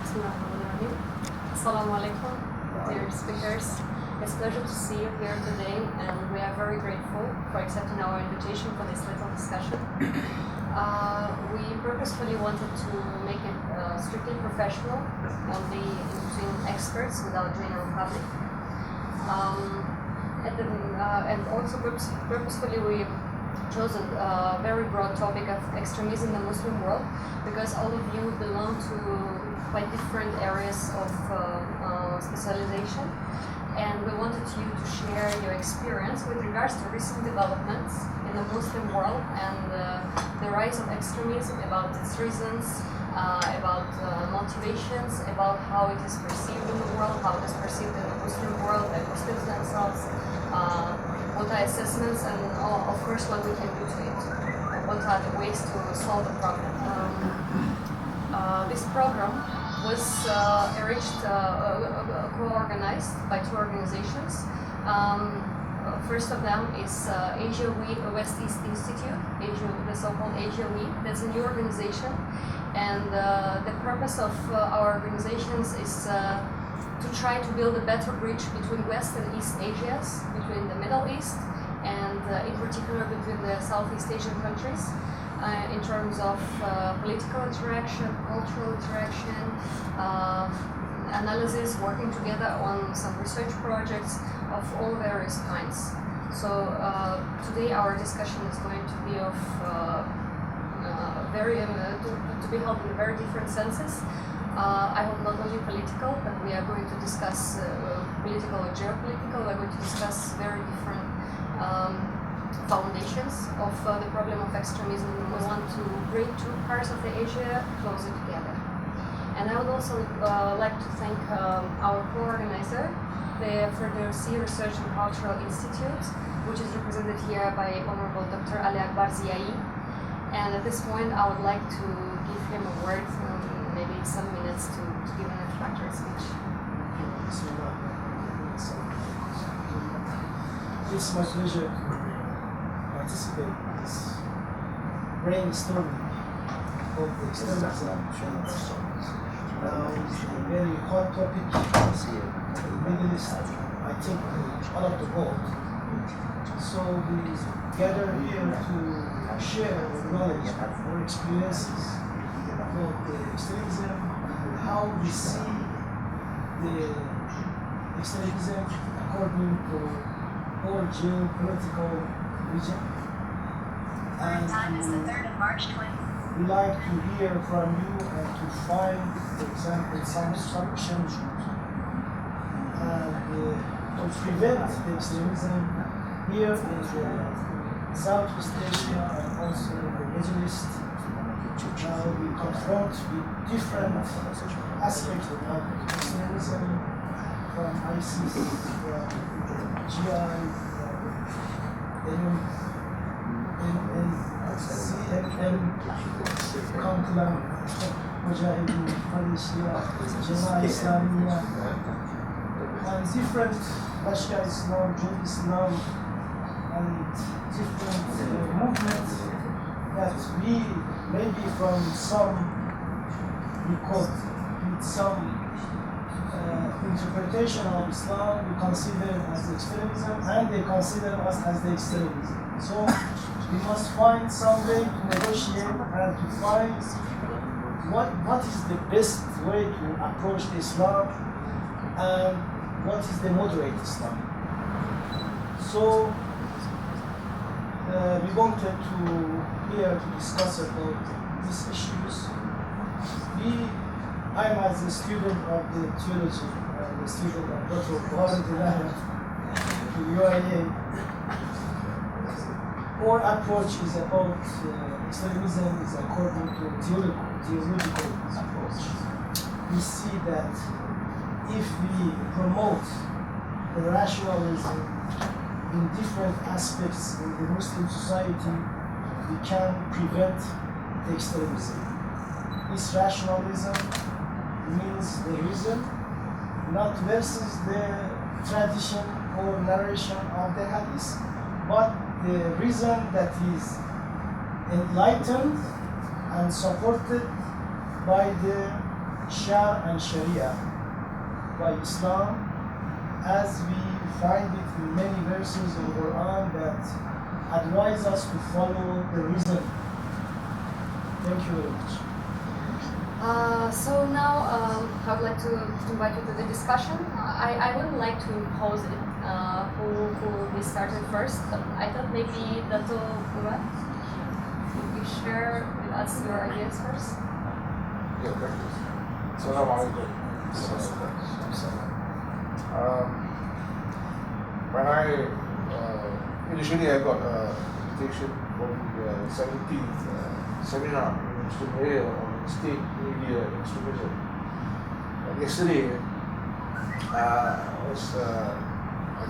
Bismillahirrahmanirrahim. Assalamu alaikum, dear speakers. It's a pleasure to see you here today, and we are very grateful for accepting our invitation for this little discussion. We purposefully wanted to make it strictly professional, only between experts without general public. And also purposefully we chose a very broad topic of extremism in the Muslim world, because all of you belong to quite different areas of specialization, and we wanted you to share your experience with regards to recent developments in the Muslim world and the rise of extremism, about its reasons, about motivations, about how it is perceived in the world, how it is perceived in the Muslim world, by Muslims themselves, what are assessments, and of course what we can do to it, and what are the ways to solve the problem. This program was arranged, co-organized by two organizations. First of them is Asia West East Institute, the so-called Asia Week. That's a new organization, and the purpose of our organizations is to try to build a better bridge between West and East Asias, between the Middle East, and in particular between the Southeast Asian countries, in terms of political interaction, cultural interaction, analysis, working together on some research projects of all various kinds. So today our discussion is going to be of to be held in very different senses. I hope not only political, but we are going to discuss political or geopolitical. We're going to discuss very different foundations of the problem of extremism. We want to bring two parts of the Asia closer together. And I would also like to thank our co-organizer, the Further Sea Research and Cultural Institute, which is represented here by Honorable Dr. Ali Akbar Ziai. And at this point, I would like to give him a word, maybe some minutes to give an introductory speech. It's my pleasure to participate in this brainstorming of the extremism. Now it's a very hot topic in the Middle East, I think, all of the world. So we gather here to share our knowledge, our experiences of the extremism, and how we see the extremism according to our geopolitical region. And time is the 3rd of March 20. we like to hear from you and to find, for example, some solutions and to prevent the extremism here in the Southeast Asia and also in the Middle East. We confront with different aspects of extremism, from ISIS, GI, CMM, Kantlan, Mujahideen, Malaysia, Jemaah Islamiyah, and different Ashka Islam, Jund Islam, and different movements that we, maybe from some record, with some interpretation of Islam, we consider as extremism, and they consider us as the extremism. So we must find some way to negotiate and to find what is the best way to approach Islam and what is the moderate Islam. So we wanted to discuss about these issues. I am as a student of the theology, a student of Dr. Buhari to UIA. Our approach is about extremism is according to theological approach. We see that if we promote the rationalism in different aspects in the Muslim society, we can prevent the extremism. This rationalism means the reason, not versus the tradition or narration of the hadith, but the reason that is enlightened and supported by the Shar and Sharia by Islam, as we find it in many verses in the Quran that advise us to follow the reason. Thank you very much. So now I would like to invite you to the discussion. I wouldn't like to impose it, who will be started first, but I thought maybe Dato Burat, you share with us your ideas first. Yeah, thank you. Assalamualaikum. When I initially I got an invitation for the 17th seminar in Muslim area on state media extremism. And yesterday I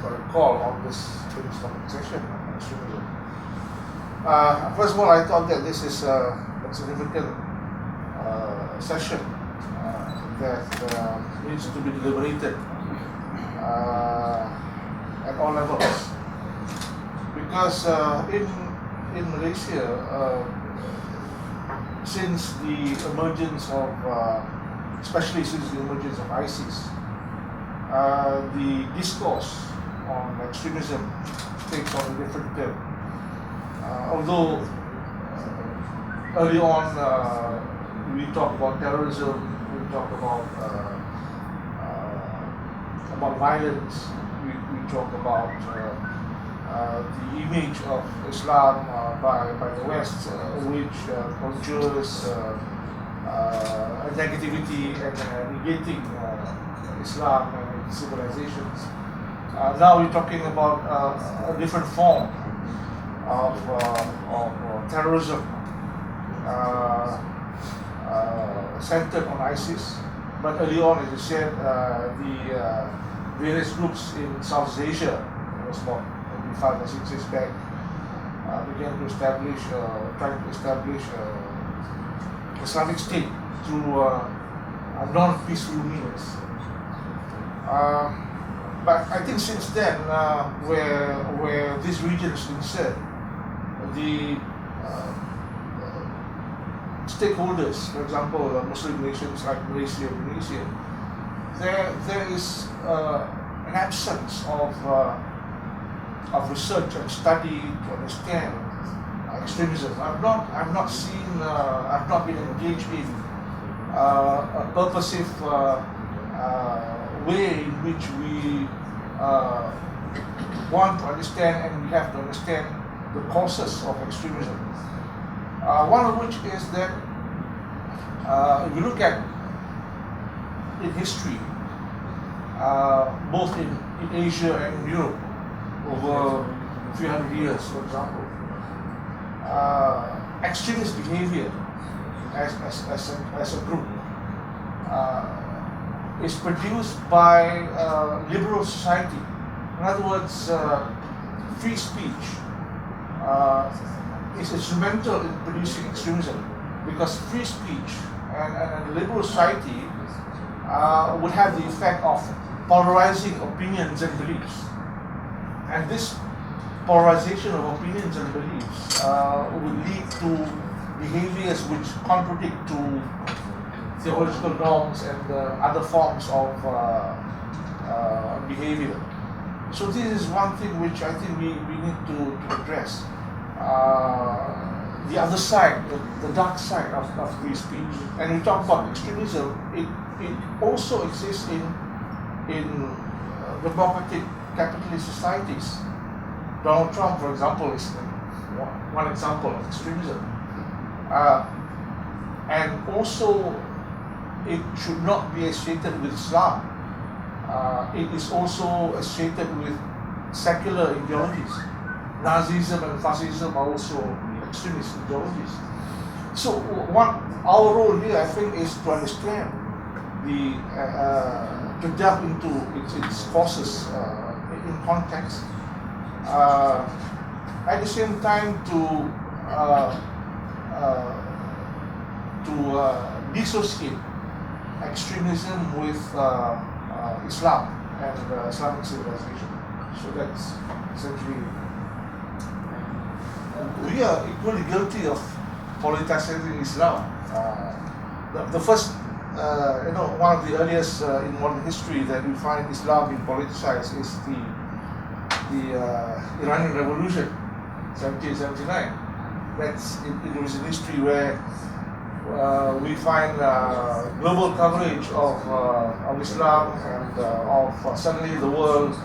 got a call on this brainstorming session on extremism. First of all, I thought that this is a significant session that needs to be deliberated at all levels, because in Malaysia, since the emergence of, especially since the emergence of ISIS, the discourse on extremism takes on a different turn. Although early on we talk about terrorism, we talk about violence, we talk about the image of Islam by the West, which conjures negativity and negating Islam and its civilizations. Now we're talking about a different form of terrorism centered on ISIS, but early on, as you said, the various groups in South Asia, it was about maybe 5 or 6 years back, began to establish, trying to establish Islamic State through non-peaceful means. But I think since then, where this region is concerned, the stakeholders, for example, Muslim nations like Malaysia, Indonesia, there is an absence of research and study to understand extremism. I've not seen, I've not been engaged in a purposive way in which we want to understand, and we have to understand the causes of extremism. One of which is that if you look at in history, both in Asia and in Europe, over 300 years, for example, extremist behavior as a group is produced by liberal society. In other words, free speech is instrumental in producing extremism, because free speech and liberal society would have the effect of polarizing opinions and beliefs. And this polarization of opinions and beliefs would lead to behaviors which contradict to theological norms and other forms of behavior. So this is one thing which I think we need to address. The other side, the dark side of free speech. And we talk about extremism, it also exists in democratic capitalist societies. Donald Trump, for example, is one example of extremism. And also, it should not be associated with Islam. It is also associated with secular ideologies. Nazism and fascism are also extremist ideologies. So our role here, I think, is to understand to delve into its causes in context. At the same time, to dissociate extremism with Islam and Islamic civilization. So that's essentially. We are equally guilty of politicizing Islam. The first one of the earliest in modern history that we find Islam being politicized is the Iranian Revolution, 1779. That's in recent history where we find global coverage of Islam and suddenly the world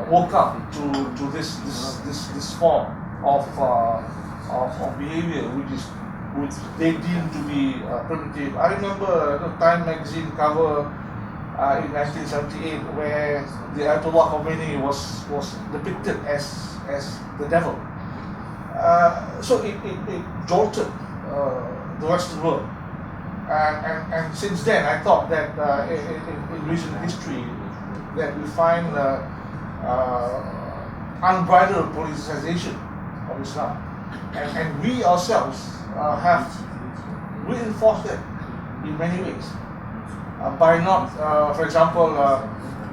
woke up to this form of behavior which they deem to be primitive. I remember the Time magazine cover in 1978 where the Ayatollah Khomeini was depicted as the devil. So it jolted the Western world, and since then I thought that in recent history that we find unbridled politicization of Islam, and we ourselves have reinforced it in many ways by not, for example,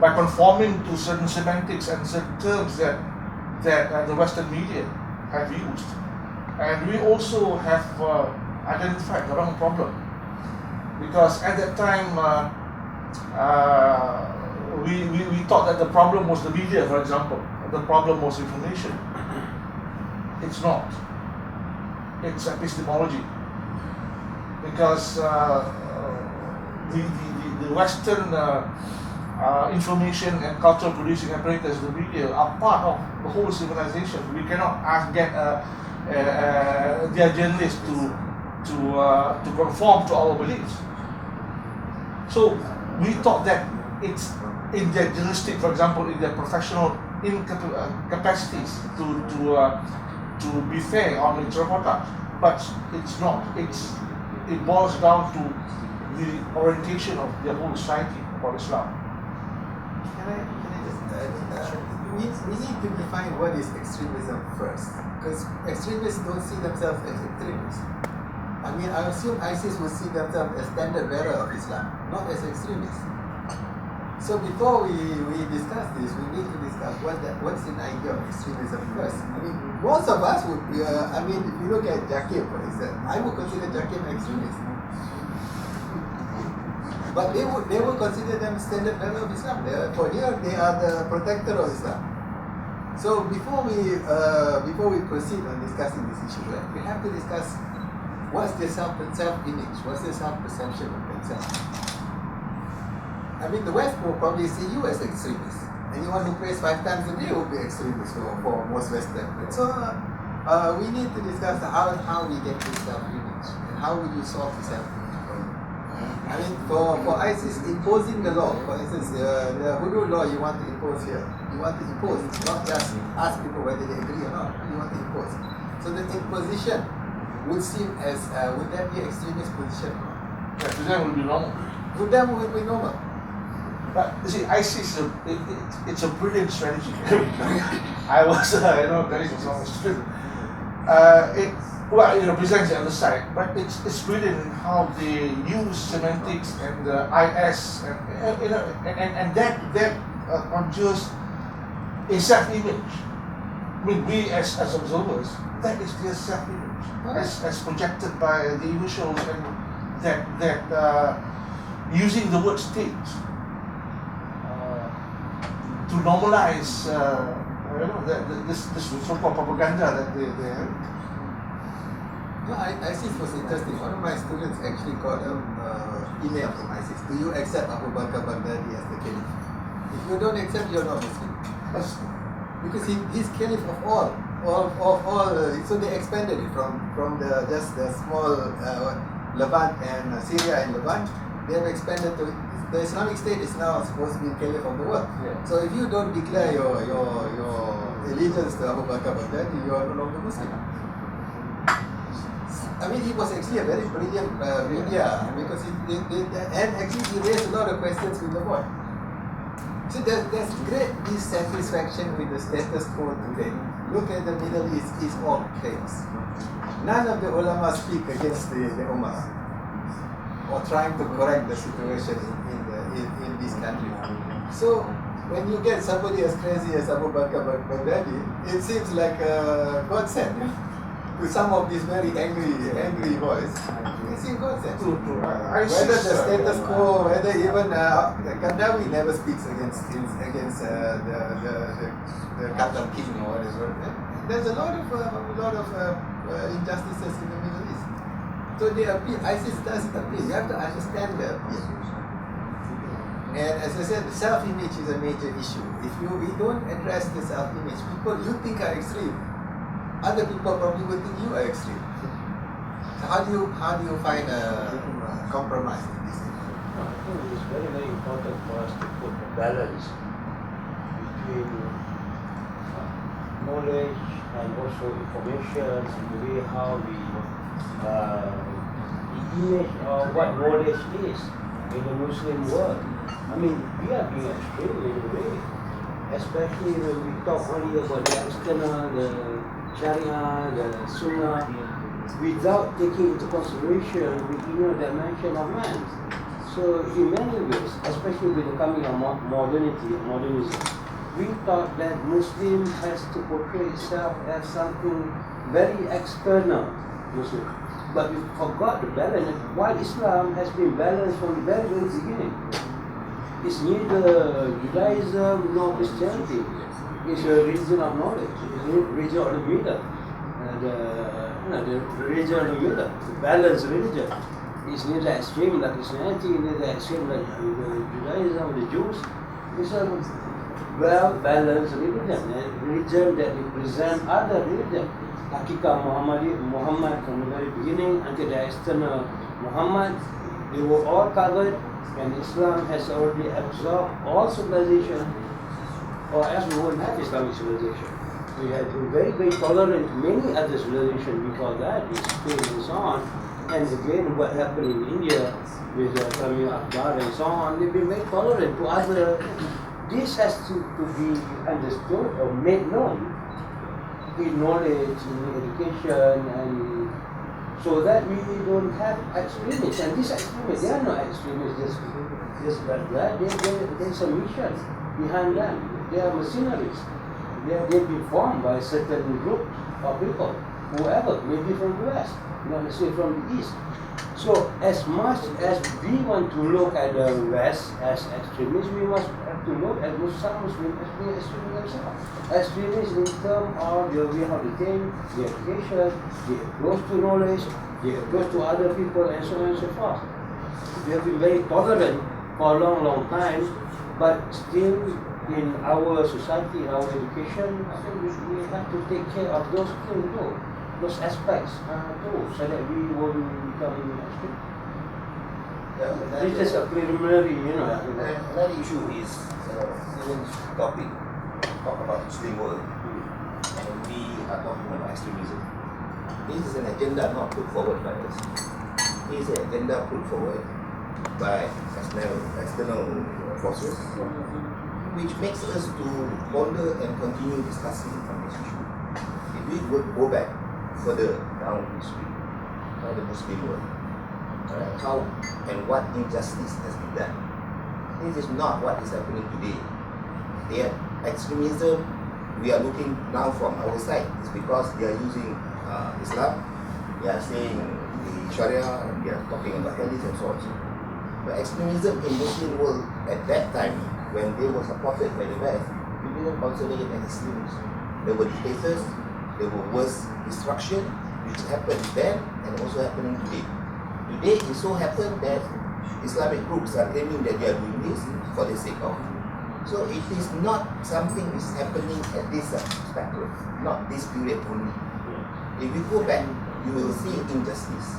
by conforming to certain semantics and certain terms that the Western media have used, and we also have identified the wrong problem, because at that time we thought that the problem was the media, for example, the problem was information. It's not. It's epistemology, because the Western information and cultural producing apparatus, the media, are part of the whole civilization. We cannot get their journalists to conform to our beliefs. So we thought that it's in their journalistic, for example, in their professional capacities to be fair on its reportage, but it's not. It boils down to the orientation of the whole society about Islam. Can I just we need to define what is extremism first, because extremists don't see themselves as extremists. I mean, I assume ISIS would see themselves as standard bearer of Islam, not as extremists. So before we discuss this, we need to discuss what's the idea of extremism first. I mean, most of us would, I mean, if you look at Jakim, for example, I would consider Jakim extremist. But they would consider them standard bearer of Islam. For here, they are the protector of Islam. So before we proceed on discussing this issue, right, we have to discuss what's their self-image, what's their self-perception of themselves. I mean, the West will probably see you as extremist. Anyone who prays 5 times a day will be extremist for most Westerners. So we need to discuss how we get this self-image and how would you solve the self-image problem. I mean, for ISIS, imposing the law, for instance, the Hudud law you want to impose here, you want to impose, not just ask people whether they agree or not, you want to impose. So the imposition would seem as, would that be extremist position? Yeah, to them would be normal. To them would be normal. But you see, ISIS it's a brilliant strategy. I was, telling some student. It represents the other side, but it's brilliant in how they use semantics and the IS and that conjures a self-image. I mean, we as observers, that is their self-image, as projected by the initials and that using the word state to normalize this so-called propaganda that they have. No, ISIS was interesting. One of my students actually got an email from ISIS. Do you accept Abu Bakr Baghdadi as the caliph? If you don't accept, you're not Muslim. Because he's caliph of all. So they expanded it from the small Levant and Syria and Levant. They have expanded to the Islamic State is now supposed to be caliph of the world. Yeah. So if you don't declare your allegiance to Abu Bakr Baghdadi, you are no longer Muslim. I mean, he was actually a very brilliant media because and actually he raised a lot of questions with the boy. So there's great dissatisfaction with the status quo today. Look at the Middle East, it's all chaos. None of the ulama speak against the Ummah or trying to correct the situation in this country. So when you get somebody as crazy as Abu Bakr Baghdadi, it seems like a godsend. to some of these very angry boys, it's in concept. ISIS, Whether the status quo, whether even Gaddafi never speaks against the Qatar king or whatever. There's a lot of injustices in the Middle East. So they appeal. ISIS does appeal. You have to understand the appeal. And as I said, self-image is a major issue. If we don't address the self-image, people you think are extreme, other people probably will think you are extreme. So how do you find a compromise in this? I think it's very, very important for us to put a balance between knowledge and also information and the way how we the image of what knowledge is in the Muslim world. I mean, we are being extreme in a way, especially when we talk only about the external, the Sharia, the Sunnah, without taking into consideration the inner dimension of man. So in many ways, especially with the coming of modernism, we thought that Muslim has to portray itself as something very external Muslim. But we forgot the balance. While Islam has been balanced from the very, very beginning. It's neither Judaism nor Christianity. It's a religion of knowledge. It's a religion of the middle. The religion of the middle, the balanced religion. It's neither extreme like Christianity, neither extreme like Judaism, the Jews. It's a well-balanced religion, a religion that represents other religions. Hakika Muhammad from the very beginning until the external Muhammad, they were all covered, and Islam has already absorbed all civilization, or else we wouldn't have Islamic civilization. We had been very, very tolerant to many other civilizations before that, in Spain and so on. And again, what happened in India with Tamil Akbar and so on, they've been very tolerant to other. This has to be understood or made known in knowledge, in education, and so that we don't have extremists. And these extremists, they are not extremists just like that. There's a mission behind them. They are mercenaries. They've been formed by a certain group of people, whoever, maybe from the West, not necessarily from the East. So as much as we want to look at the West as extremists, we must have to look at some Muslims as being extremists themselves. Extremists in terms of their way how they think, their education, their approach to knowledge, their approach to other people, and so on and so forth. We have been very tolerant for a long, long time, but still in our society, in our education, I think we have to take care of those things too, those aspects too, so that we won't become extreme. This is a preliminary, Another issue is Steven's topic, talk about Muslim world, and we are talking about extremism. This is an agenda not put forward by us. This is an agenda put forward by external forces, which makes us to ponder and continue discussing on this issue. If we would go back further down history by the Muslim world, how and what injustice has been done. This is not what is happening today. Extremism, we are looking now from our side, is because they are using Islam, they are saying the Sharia, and they are talking about hadith and so on. But extremism in Muslim world at that time, when they were supported by the West, we didn't consider it as extremism. There were dictators, there were worse destruction, which happened then and also happening today. Today it so happened that Islamic groups are claiming that they are doing this for the sake of. So it is not something is happening at this spectrum, not this period only. If you go back, you will see injustice.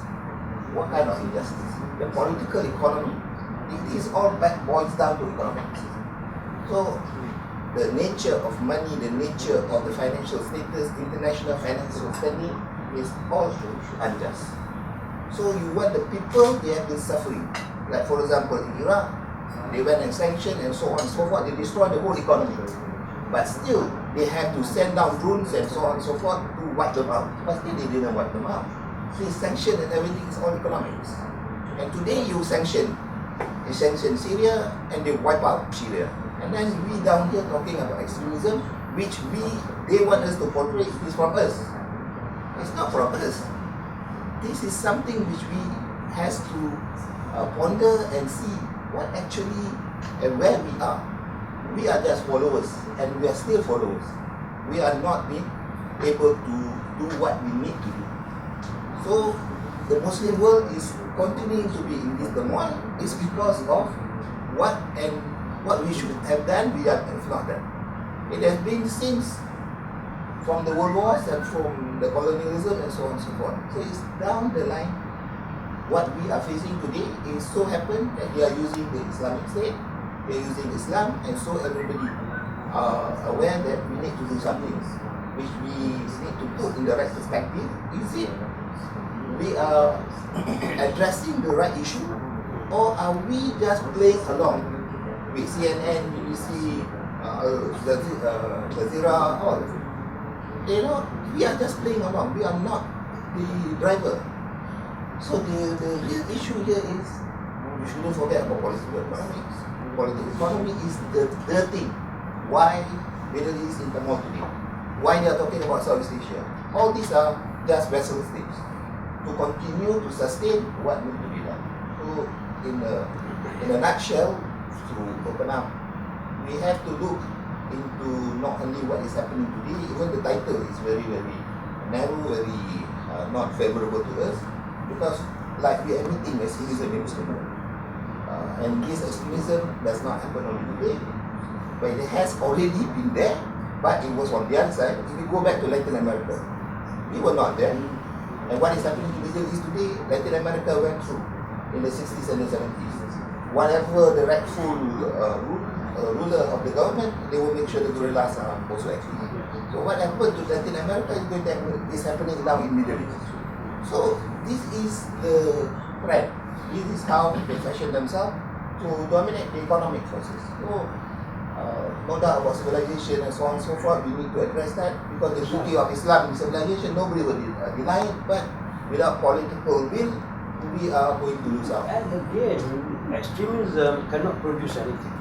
What kind of injustice? The political economy. It is all back boils down to economics. So the nature of money, the nature of the financial status, international financial spending is all unjust. So you want the people, they have been suffering. Like for example in Iraq, they went and sanctioned and so on and so forth, they destroyed the whole economy. But still, they had to send down drones and so on and so forth to wipe them out. But still they didn't wipe them out. They sanctioned and everything is all economics. And today you sanction Syria and they wipe out Syria. And then we down here talking about extremism, which they want us to portray is from us. It's not from us. This is something which we has to ponder and see what actually and where we are. We are just followers, and we are still followers. We are not being able to do what we need to do. So the Muslim world is continuing to be in this turmoil is because of what we should have done, we have not done. It has been since from the world wars and from the colonialism and so on and so forth. So it's down the line. What we are facing today is so happen that they are using the Islamic State, they are using Islam, and so everybody are aware that we need to do something, which we need to put in the right perspective. Is it we are addressing the right issue, or are we just playing along with CNN, BBC, Jazeera, all? You know, we are just playing along. We are not the driver. So the real issue here is we shouldn't forget about political economics. Political economy is the thing. Why Middle East in turmoil today? Why they are talking about Southeast Asia? All these are just vessel states to continue to sustain what needs to be done. So in a nutshell, to open up, we have to look into not only what is happening today, even the title is very, very narrow, very not favorable to us, because like we are admitting extremism in Muslim world. And this extremism does not happen only today, but it has already been there, but it was on the other side. If we go back to Latin America, we were not there. And what is happening to Middle East today, Latin America went through in the 60s and the 70s. Whatever the rightful ruler of the government, they will make sure the guerrillas are also active. So what happened to Latin America is happening now in Middle East. So this is the trend. This is how they fashion themselves to dominate the economic forces. So no doubt about civilization and so on and so forth, we need to address that, because the beauty of Islam in civilization, nobody will deny it, but without political will, we are going to lose out. And again, extremism cannot produce anything.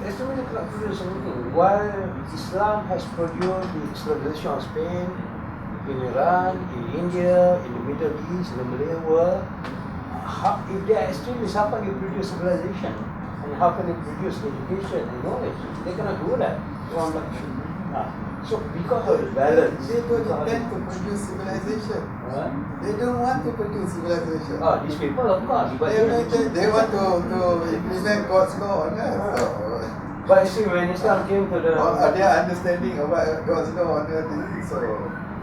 Extremism cannot produce anything. While Islam has produced the Islamization of Spain, in Iran, in India, in the Middle East, in the Malay world, if they are extremists, how can they produce civilization? And how can they produce education and knowledge? They cannot do that. So because of the balance, They don't intend to produce civilization. They don't want to produce civilization. these people, of course, but They want to implement God's law on earth. but you see, when Islam came to the Their understanding of what God's law on earth is. So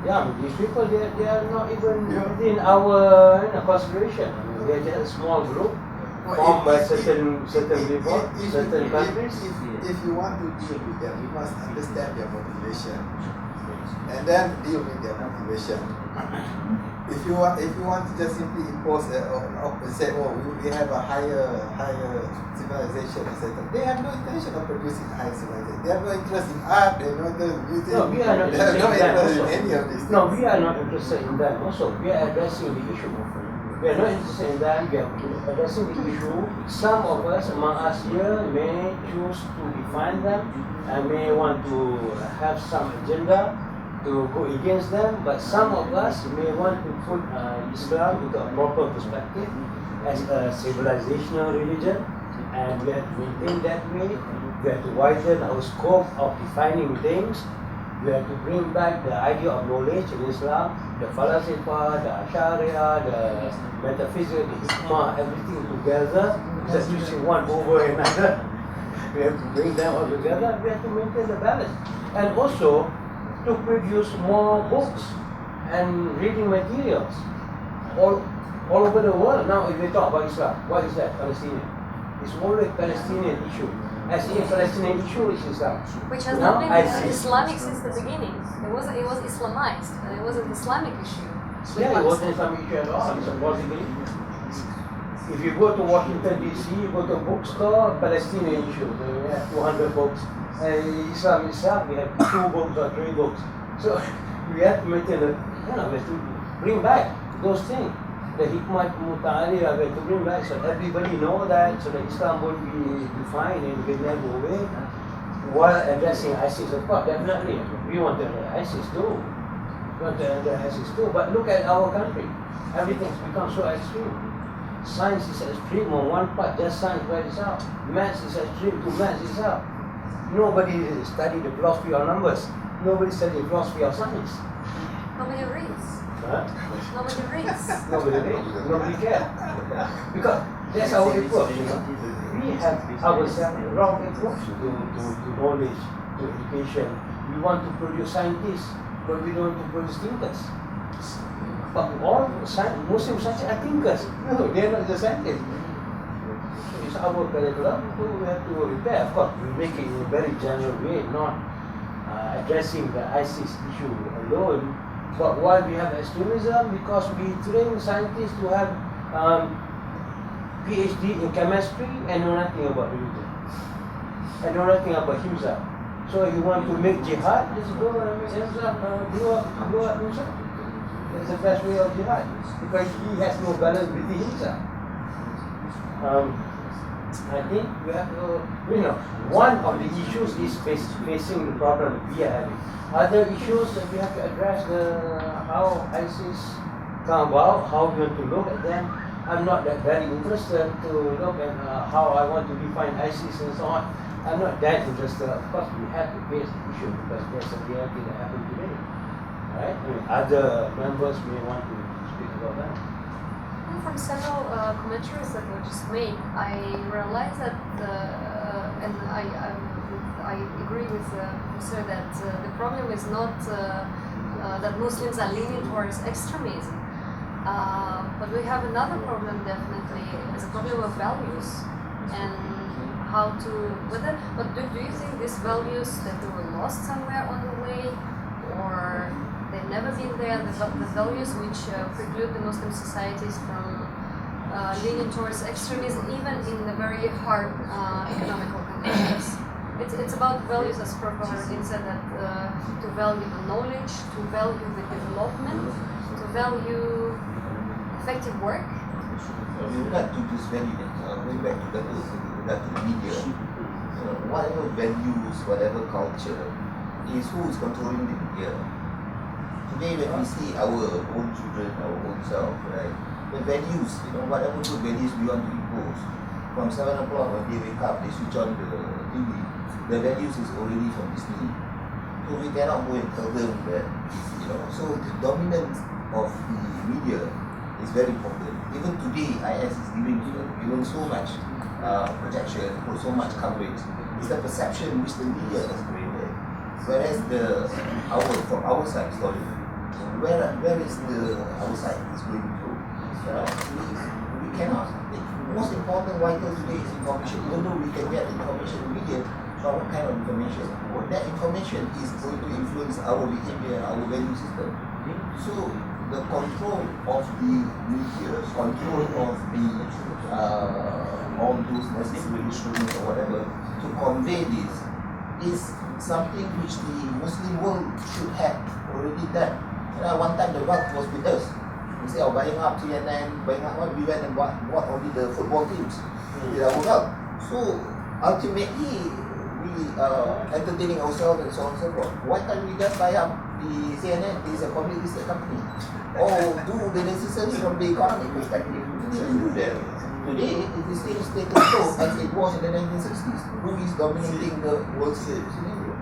yeah, these people they are not even within our consideration. They are just a small group formed by certain people, certain countries. If you want to deal with them, you must understand their motivation, and then deal with their motivation. If you want to just simply impose or say, we have a higher civilization, etc. They have no intention of producing higher civilization. They have no interest in art. They have no interest in music. No, we are not They have no interested in that interest in also. any of these things. No, we are not interested in that also. We are addressing the issue. We are not interested in that. We are addressing the issue. Some of us among us here may choose to define them and may want to have some agenda to go against them, but some of us may want to put Islam into a proper perspective as a civilizational religion, and we have to maintain that way. We have to widen our scope of defining things. We have to bring back the idea of knowledge in Islam, the falasifa, the sharia, the metaphysics, the hikmah, everything together, just using one over another. We have to bring them all together. We have to maintain the balance, and also to produce more books and reading materials all over the world. Now, if we talk about Islam, what is that? Palestinian. It's always Palestinian issue. As if Palestinian issue is Islam. Which has Now, not I been see. Islamic since the beginning. It was Islamized. It was an Islamic issue. Yeah, it wasn't Islamic issue at all. It's a political issue. If you go to Washington DC, you go to a bookstore, Palestinian issue. We have 200 books. Islam itself, we have 2 books or 3 books. So we have to maintain we have to bring back those things. The hikmah muta'ali, we have to bring back so everybody know that, so that Islam won't be defined and will never away. While addressing ISIS, of course, definitely, we want to address ISIS too. But the ISIS too. But look at our country. Everything's become so extreme. Science is extreme on one part, just science by itself. Maths is extreme to maths itself. Nobody study the philosophy of numbers. Nobody study the philosophy of science. Nobody reads. Huh? Nobody reads. Nobody reads. Nobody cares. Because that's our approach, you know. We have ourselves the wrong approach to knowledge, to education. We want to produce scientists, but we don't want to produce thinkers. But all Muslim scientists are thinkers. No, they are not the scientists. So it's our curriculum, so we have to repair. Of course, we make it in a very general way, not addressing the ISIS issue alone. But why we have extremism? Because we train scientists to have PhD in chemistry and know nothing about religion. And know nothing about himself. So you want to make jihad, just go and make himself blow up himself. That's the best way of jihad. Because he has no balance within himself. I think we have to, one of the issues is facing the problem we are having. Other issues that we have to address, how ISIS come about, how we want to look at them. I'm not that very interested to look at how I want to define ISIS and so on. I'm not that interested. Of course, we have to face the issue because there's a reality that happened today. Right? Other members may want to speak about that. And from several commentaries that were just made, I realized that, and I agree with the professor that the problem is not that Muslims are leaning towards extremism. But we have another problem definitely, is a problem of values and how to, but do you think these values that they were lost somewhere on the way, or they've never been there, the values which preclude the Muslim societies from leaning towards extremism even in the very hard economical conditions? It's about values, as Professor Haradin said, that to value the knowledge, to value the development, to value effective work. With regard to this value, going back to the media, whatever values, whatever culture, is who is controlling the media. Today when we see our own children, our own self, right, the values, whatever good values we want to impose, from 7 o'clock when they wake up, they switch on the TV, the values is already from Disney. So we cannot go and tell them that, so the dominance of the media is very important. Even today, IS is given so much protection, for so much coverage. It's the perception which the media has created. Whereas from our side, where is our side is going through? We cannot. The most important vital today is information. Even though we can get information in media, but what kind of information? That information is going to influence our behavior, our value system. So the control of the media, control of the all those necessary instruments or whatever to convey this is something which the Muslim world should have already done. One time the wealth was with us. Instead of buying up CNN, buying up what, we went and bought only the football teams with our wealth. So ultimately we are entertaining ourselves and so on and so forth. Why can't we just buy up the CNN is a public listed company? Or do the necessary from the economic perspective? We didn't do that. Today, it is the same status quo as it was in the 1960s. Who is dominating the world scenario?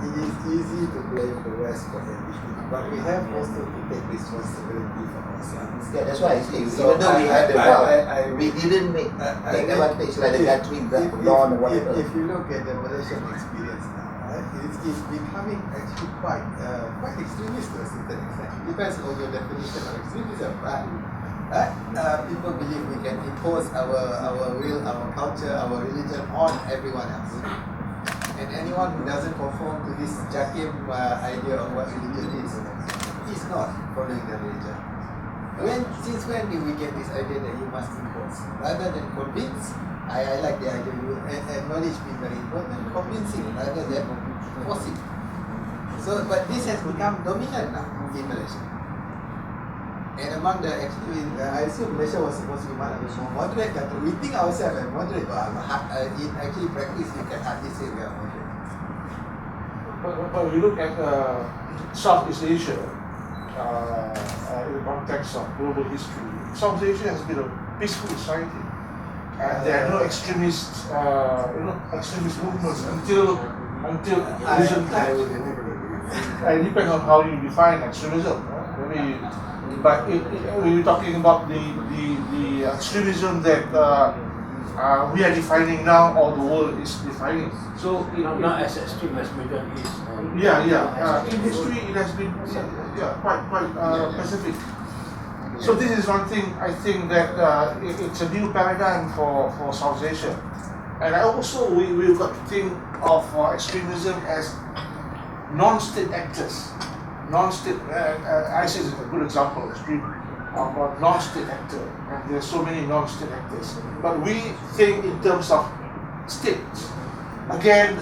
It is easy to blame the West for everything, but we have also to take responsibility for ourselves. Yeah, that's why I say, So even though we had the wealth, I we didn't take advantage like the country that dawn or whatever. If you look at the Malaysian experience now, right, it's becoming actually quite extremist to a certain extent. It depends on your definition of extremism, right? People believe we can impose our will, our culture, our religion on everyone else. And anyone who doesn't conform to this Jakim idea of what religion is not following the religion. Since when did we get this idea that you must impose? Rather than convince, I like the idea you acknowledge being very important, convincing rather than forcing. So, but this has become dominant now in Malaysia. And among the I assume Malaysia was supposed to be one of the more moderate countries. We think ourselves as moderate, but in actually practice, you can hardly say we are moderate. But when we look at Southeast Asia, in the context of global history, South Asia has been a peaceful society, and there are no extremist, extremist movements until recent I times. would never It depends on how you define extremism. Maybe, but we're talking about the extremism that we are defining now, or the world is defining. So Not as extreme as Middle East. in history it has been quite specific. So this is one thing I think that it's a new paradigm for South Asia, and we've got to think of extremism as non-state actors. Non-state ISIS is a good example of extreme of non-state actor, and there are so many non-state actors. But we think in terms of states. Again,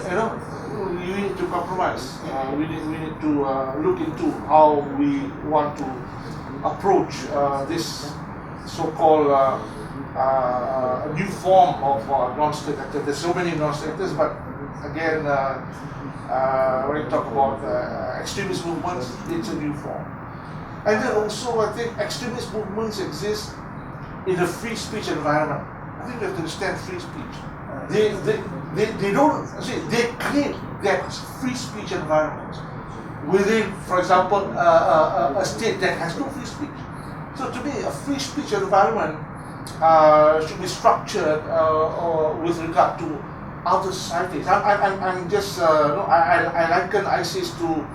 we need to compromise. We need to look into how we want to approach this so-called new form of non-state actors. There's so many non-state actors, but again, when you talk about extremist movements, it's a new form. And then also, I think extremist movements exist in a free speech environment. I think we have to understand free speech. They don't see, they create that free speech environment within, for example, a state that has no free speech. So to me, a free speech environment should be structured with regard to other societies. I'm just I liken ISIS to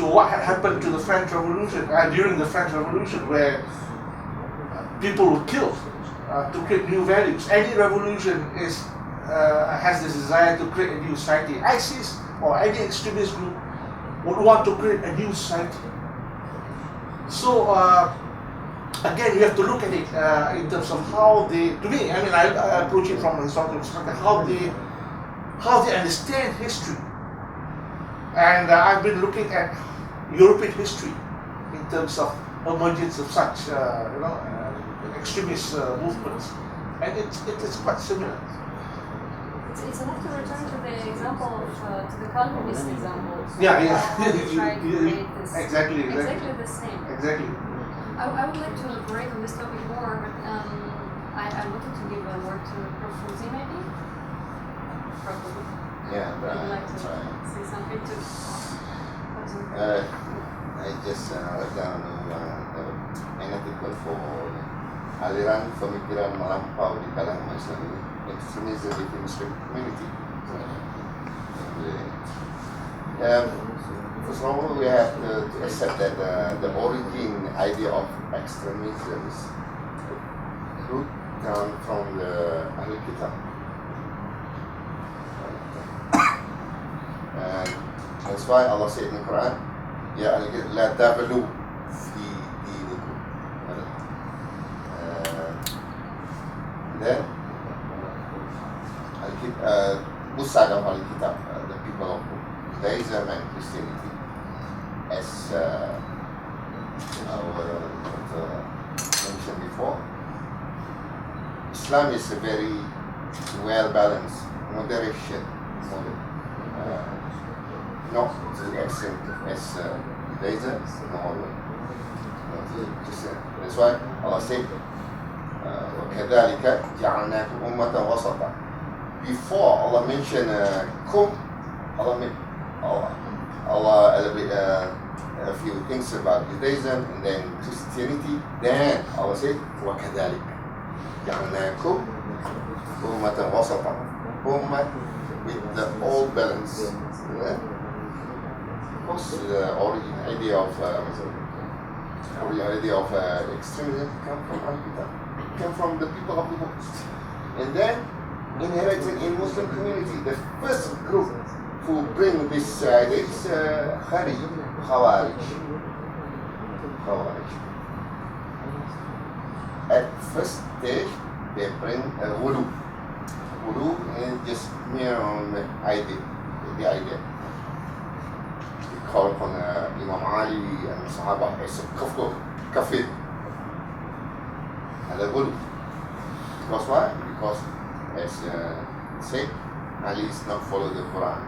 what had happened to the French Revolution during the French Revolution, where people were killed to create new values. Any revolution has this desire to create a new society. ISIS or any extremist group would want to create a new society. So again, you have to look at it in terms of how they. To me, I mean, I approach it from a historical perspective. How they understand history. And I've been looking at European history in terms of emergence of such extremist movements, and it's quite similar. It's enough to return to the example of to the Calvinist example. Yeah. How they try to create this. Exactly the same. Exactly. I would like to elaborate on this topic more, but I wanted to give a word to Prof. Fauzi, maybe. Probably. Yeah, Would you like to right. say something to? I just wrote down an article for aliran pemikiran melampau di kalangan Islam ini, extremism within Muslim community. First of all, we have to accept that the origin idea of extremism is root down from the Ahl Kitab. And that's why Allah said in the Quran, Ya al-Kitab la taghlu fi dinikum. Then Musa'ad al-Kitab, the people of Judaism and Christianity, as mentioned before, Islam is a very well balanced moderation model. Not to the extent as Judaism, not to Christian. That's why Allah said, وَكَذَلِكَ جَعَلْنَاكُمْ أُمَّةً وَسَطًا. Before Allah mentioned kum, Allah elaborated a few things about Judaism and then Christianity. Then Allah said, وَكَذَلِكَ جَعَلْنَاكُمْ أُمَّةً وَسَطًا. Ummah with the all balance. Of course, the origin idea of extremism come from Al-Kitab, come from the people of the book, and then inherited in Muslim community. The first group who bring this idea is Khawarij. At first stage, they bring wudu. Wudu is just mere idea, the idea. Call upon Imam Ali and Sahaba as a kafir. And the ghulu. Because why? Because as said, Ali is not follow the Quran.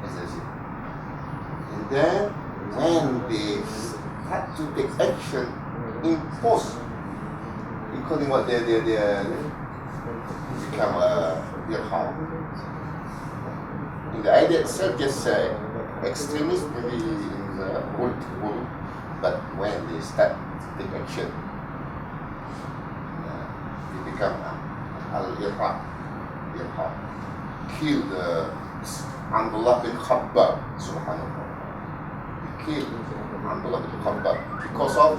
As I said. And then when they had to take action in post, including what they become harm. In the idea itself, just extremists maybe in the old world, but when they start to take action, they become al-irham, kill the Abdullah bin Khabbab, subhanallah. He killed Abdullah bin Khabbab because of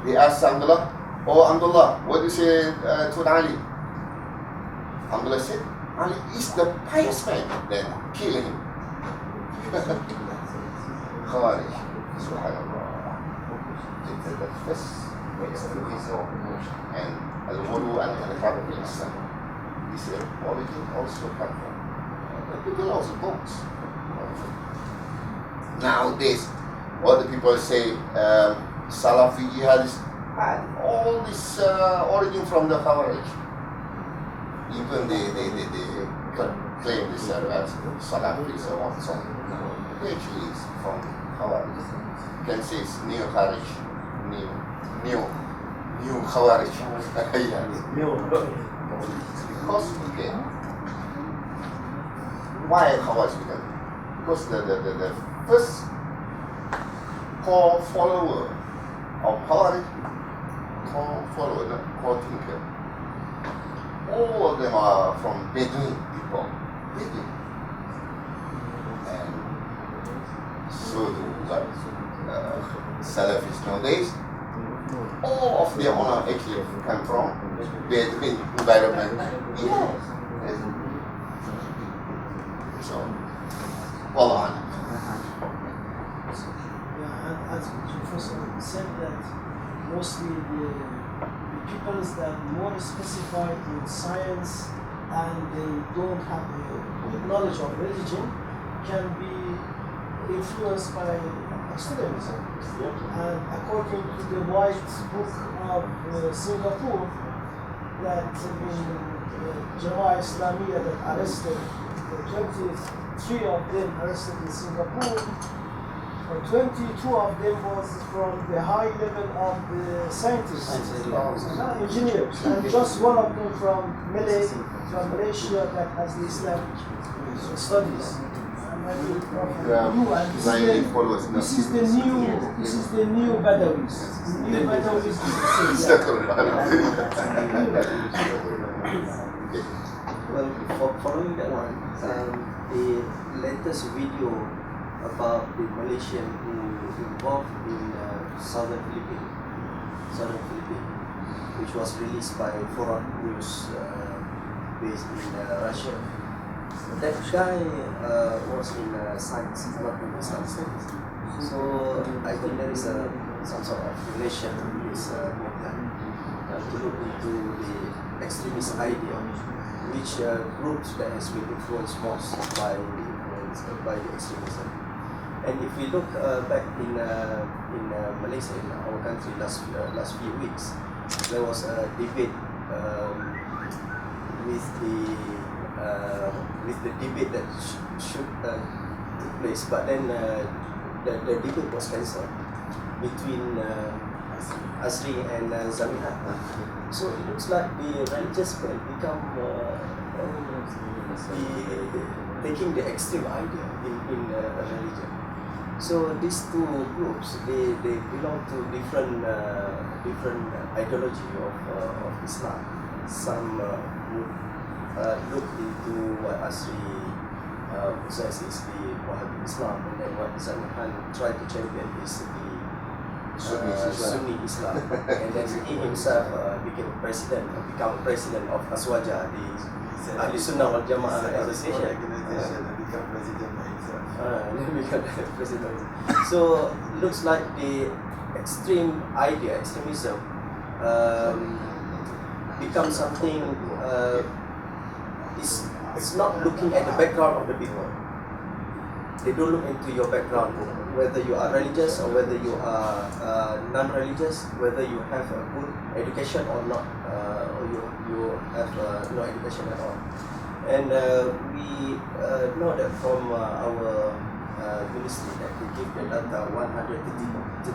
they asked Abdullah, "Oh Abdullah, what do you say to Ali?" Abdullah said, "Ali is the pious man." Then kill him. Khawarij, subhanallah. The first extremism and al-Wudu and al-Harb in Islam. This origin also come from the people also books. Nowadays, what the people say, Salafi jihadists, and all this origin from the Khawarij. Even they claim this as Salafis or what so. Actually, it's from Khawarij. You can say it's new Khawarij, new Khawarij. Because okay, why Khawarij? Because the first core follower of Khawarij, core thinker, all of them are from Bedouin people. Bedouin. And so do Salafis nowadays. All of them are actually come from Bedouin environment. Yeah. So, Wallah. Yeah, and as Professor said that mostly the peoples that more specified in science and they don't have a good knowledge of religion can be influenced by extremism. And according to the White Book of Singapore, that in Jama'ah Islamiyah that arrested 23 of them arrested in Singapore, 22 of them was from the high level of the scientists, engineers, and just one of them from Malaysia that has the Islamic studies. This is the new Badawis. New Badawis. Well, following that one, the latest video about the Malaysian who involved in southern Philippines, which was released by Foreign News based in Russia. That guy was in science, not in Islamic studies. So I think there is some sort of relation with this matter to look into the extremist idea, which groups that has been influenced most by the extremism. And if we look back in Malaysia, in our country, last few weeks, there was a debate with the debate that should take place, but then the debate was cancelled between Asri and Zamiha. So it looks like the religious can become taking the extreme idea in a religion. So these two groups, they belong to different ideology of Islam. Some would look into what Asri says is the Wahhabi Islam, and then what Zamihan tried to champion is the Sunni Islam. And then he himself became president of Aswaja, the Ahli Sunnah wal Jama'ah Association. Become president. So looks like the extreme idea, extremism, becomes something. It's not looking at the background of the people. They don't look into your background, whether you are religious or whether you are non-religious, whether you have a good education or not, or you have no education at all. And we know that from our ministry that they give the data 132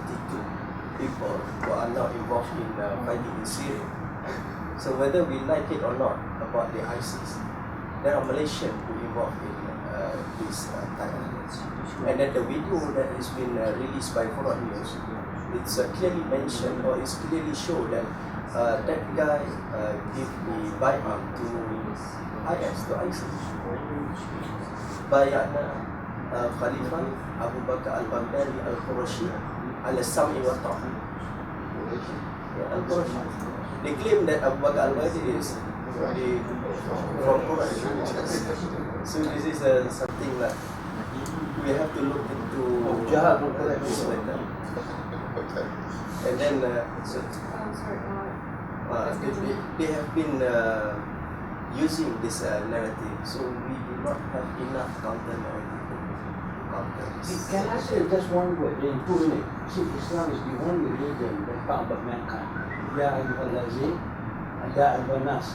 people who are now involved in fighting in Syria. So whether we like it or not about the ISIS, there are Malaysians who involved in this attack. And then the video that has been released by Foreign News, it's clearly mentioned or it's clearly shown that that guy gave the bay'ah to IS, to ISIS. Bay'ahna Khalifah Abu Bakar al-Baghdadi al-Qurashi al-Sam'i wa Ta'a. Al-Qurashi. They claim that Abu Bakar al-Baghdadi is from Qurash. So this is something like we have to look into this matter. And then they have been using this narrative, so we do not have enough counter narrative to counter this. Can I say just one word in 2 minutes? See, Islam is the only religion that talks about mankind. Ya ayyuhallazin, ya ayyuhannas.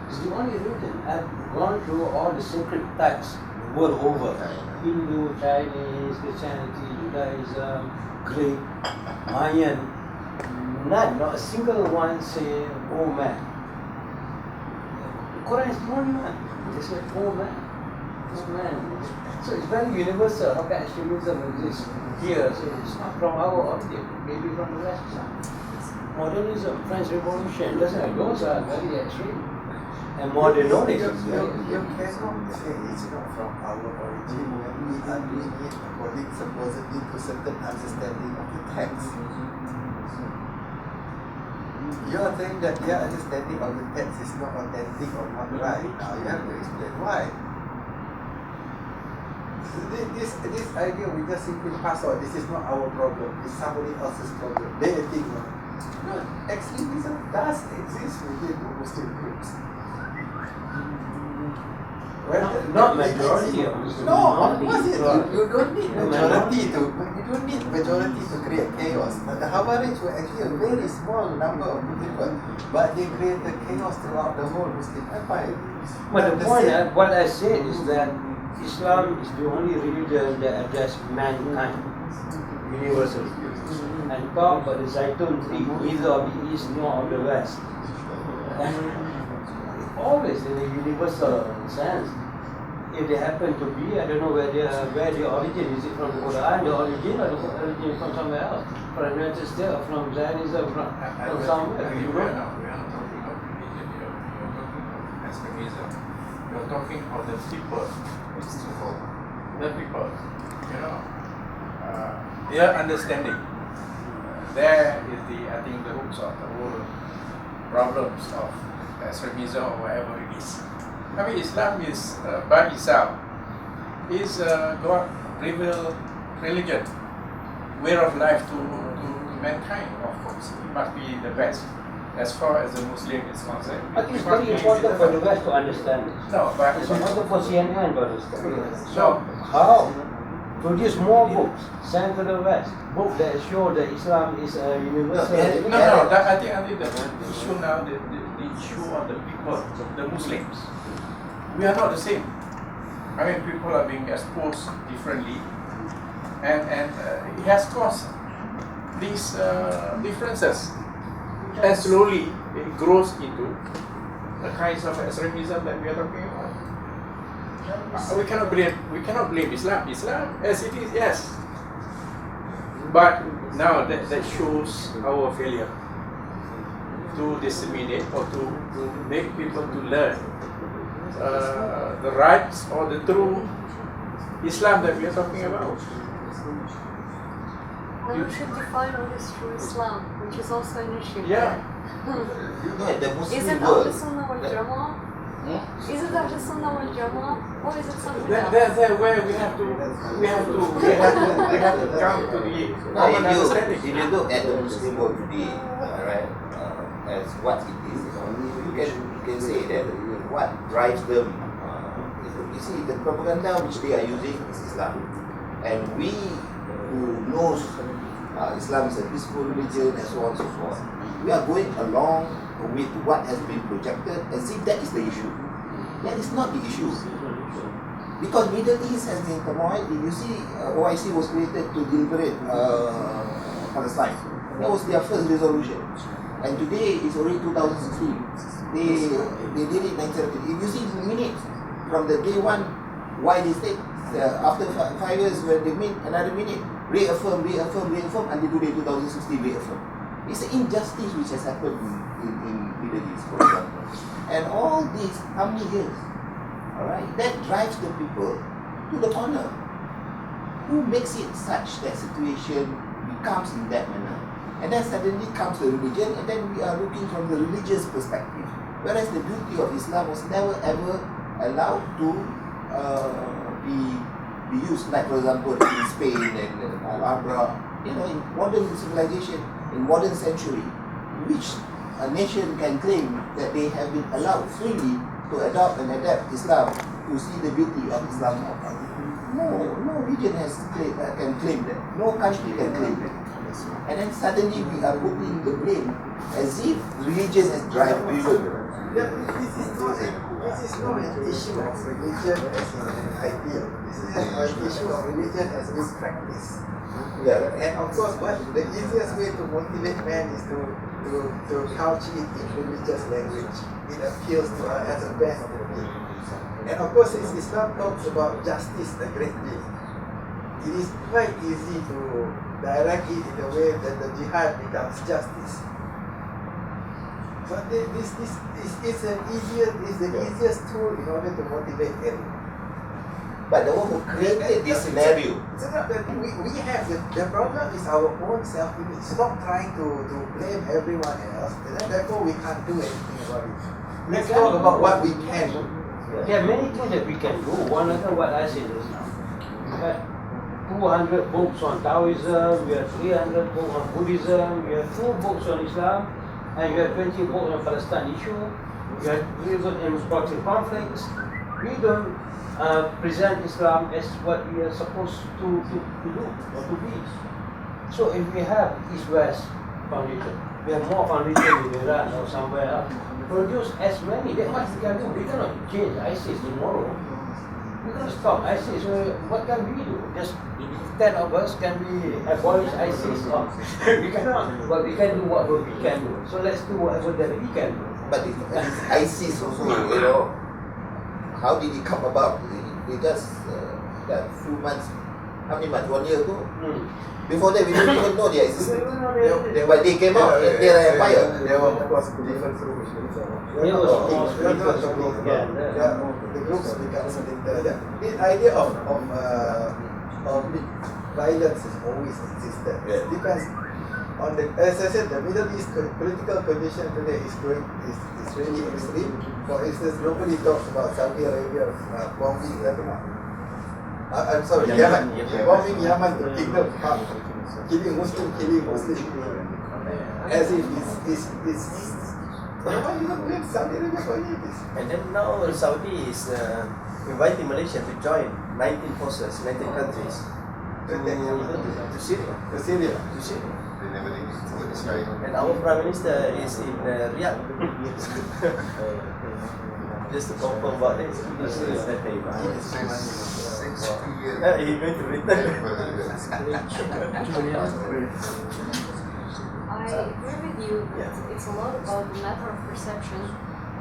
It's the only religion. I've gone through all the sacred texts the world over. Hindu, Chinese, Christianity, Judaism, Greek, Mayan. None, not a single one say, oh man. The Quran is the only one. They say, oh man. Oh man. So it's very universal. How can extremism exist here? So it's not from our origin, maybe from the West side. Modernism, French Revolution, those are very extreme. And modern knowledge is very You cannot say it's not from our origin when we are doing it according supposedly to certain understanding of the text. You are saying that their understanding of the text is not authentic or not right. Now you have to explain why. This idea we just simply pass on. This is not our problem. It's somebody else's problem. They think no, extremism does exist within Muslim groups. not majority of Muslims. No, of course you don't need majority to create chaos. The Khawarij were actually a very small number of people, but they created chaos throughout the whole Muslim empire. But the point, what I said is that Islam is the only religion that addresses mankind universally. And talk about the Zaitun tree, neither of the East nor of the West. And always in a universal sense. If they happen to be, I don't know where the origin is. It from the Quran, the origin, or the origin from somewhere else, from the United States, or from Zionism, from somewhere. You We are know? not talking of religion here. We are talking of extremism. We are talking of the people. The people. Their understanding. There is I think the roots of the whole problems of extremism or whatever it is. I mean, Islam is by itself is God revealed religion, way of life to mankind. Of course, it must be the best as far as the Muslim is concerned. I think it's very important for the West to understand this. No, but It's important for CNN to understand this. no. How? Produce more books, send to the West. Books that show that Islam is a universal religion. No. I think the issue now, the issue of the people, the Muslims. We are not the same. I mean, people are being exposed differently, and it has caused these differences, and slowly it grows into the kinds of extremism that we are talking about. We cannot blame Islam. Islam as it is, yes. But now that shows our failure to disseminate or to make people to learn the rights or the true Islam that we are talking about. Well, you should define what is true Islam, which is also an issue. Yeah. The Muslim Is it world. Ahl Sunnah wal Jama'ah? Is it Ahl Sunnah wal Jama'ah, or is it something else? That's where we have to come to the common understanding. If you look at the Muslim world today, right, as what it is, you can say that what drives them, you see, the propaganda which they are using is Islam. And we who knows Islam is a peaceful religion and so on and so forth, we are going along with what has been projected as if that is the issue. That is not the issue. Because Middle East has been turmoil. If you see, OIC was created to liberate Palestine. That was their first resolution. And today it's already 2016. They did it 1970. If you see the minutes from the day one, why they stayed, after 5 years when they made another minute, reaffirm, until today 2016 reaffirm. It's an injustice which has happened in Middle East, for example. And all this, how many years? Alright, that drives the people to the corner. Who makes it such that situation becomes in that manner? And then suddenly comes the religion, and then we are looking from the religious perspective. Whereas the beauty of Islam was never ever allowed to be used, like for example in Spain and Al-Abra, in modern civilization, in modern century, which a nation can claim that they have been allowed freely to adopt and adapt Islam to see the beauty of Islam. No region can claim that. No country can claim that. And then suddenly we are putting the blame as if religion has driven. This is not an issue of religion as an ideal. This is an issue of religion as a practice. Yeah. And of course, the easiest way to motivate man is to couch it in religious language. It appeals to us as the best of the people. And of course, Islam talks about justice a great deal. It is quite easy to direct it in a way that the jihad becomes justice. But this is the easiest tool in order to motivate everyone. But the one who created this scenario. It's not that we have the problem is our own self-image. Stop trying to blame everyone else, and therefore we can't do anything about it. Let's talk about what we can do. There are many things that we can do. One of them, what I said is, we have 200 books on Taoism, we have 300 books on Buddhism, we have 2 books on Islam, and we have 20 books on Palestine issue. We have even in proxy conflicts. We don't present Islam as what we are supposed to do or to be. So if we have East-West foundation, we have more foundation in Iran or somewhere else, produce as many, that's what we can do. We cannot change ISIS tomorrow. We cannot stop ISIS. So what can we do? Just 10 of us, can we abolish ISIS? Or we cannot. But we can do what we can do. So let's do whatever that we can do. But ISIS also, how did it come about? They just that few months, how many months? 1 year ago? Before that, we didn't even know they existed. But they came out and they are empire. There were, of course, different groups. The groups become something. The idea of violence has always existed. It depends on as I said, the Middle East political condition today is really extreme. For instance, nobody talks about Saudi Arabia bombing Lebanon. I'm sorry, Yemen. Bombing Yemen to kingdom come. Killing Muslim. As if it's nobody even blames Saudi Arabia for any of this. And then now Saudi is inviting Malaysia to join 19 forces, 19 countries to Syria. And our Prime Minister is in Riyadh. Just to confirm about this. He's going to return. I agree with you. It's a lot about the matter of perception,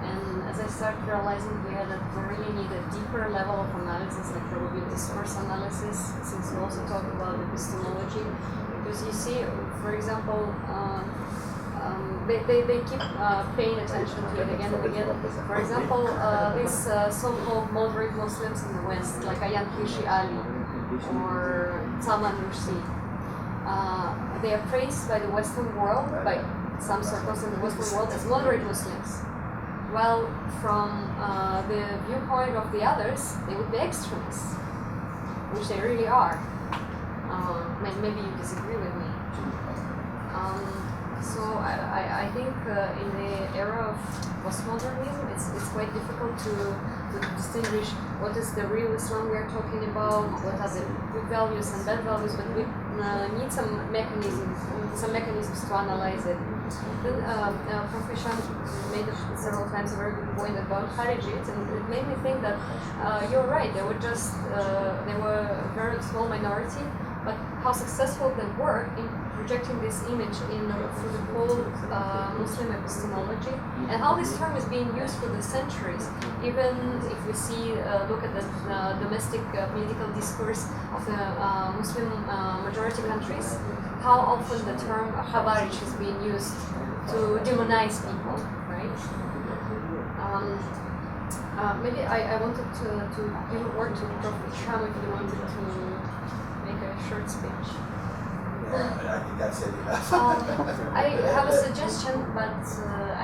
and as I start realizing here that we really need a deeper level of analysis, like probably discourse analysis, since we also talk about epistemology. Because you see, for example, they keep paying attention to it again and again. For example, these so-called moderate Muslims in the West, like Ayaan Hirsi Ali or Salman Rushdie, they are praised by the Western world, by some circles in the Western world, as moderate Muslims. Well, from the viewpoint of the others, they would be extremists, which they really are. Maybe you disagree with me. So I think in the era of postmodernism, it's quite difficult to distinguish what is the real Islam we are talking about, what are the good values and bad values, but we need some mechanisms to analyze it. Then Prof. Hisham made several times a very good point about Kharijites, and it made me think that you're right, they were a very small minority, but how successful they were in projecting this image through the whole Muslim epistemology, and how this term is being used for the centuries. Even if we look at the domestic political discourse of the Muslim majority countries, how often the term Khawarij is being used to demonize people, right? Maybe I wanted to give a word to Prof. Hisham if you wanted to make a short speech. I think that's it. I have a suggestion, but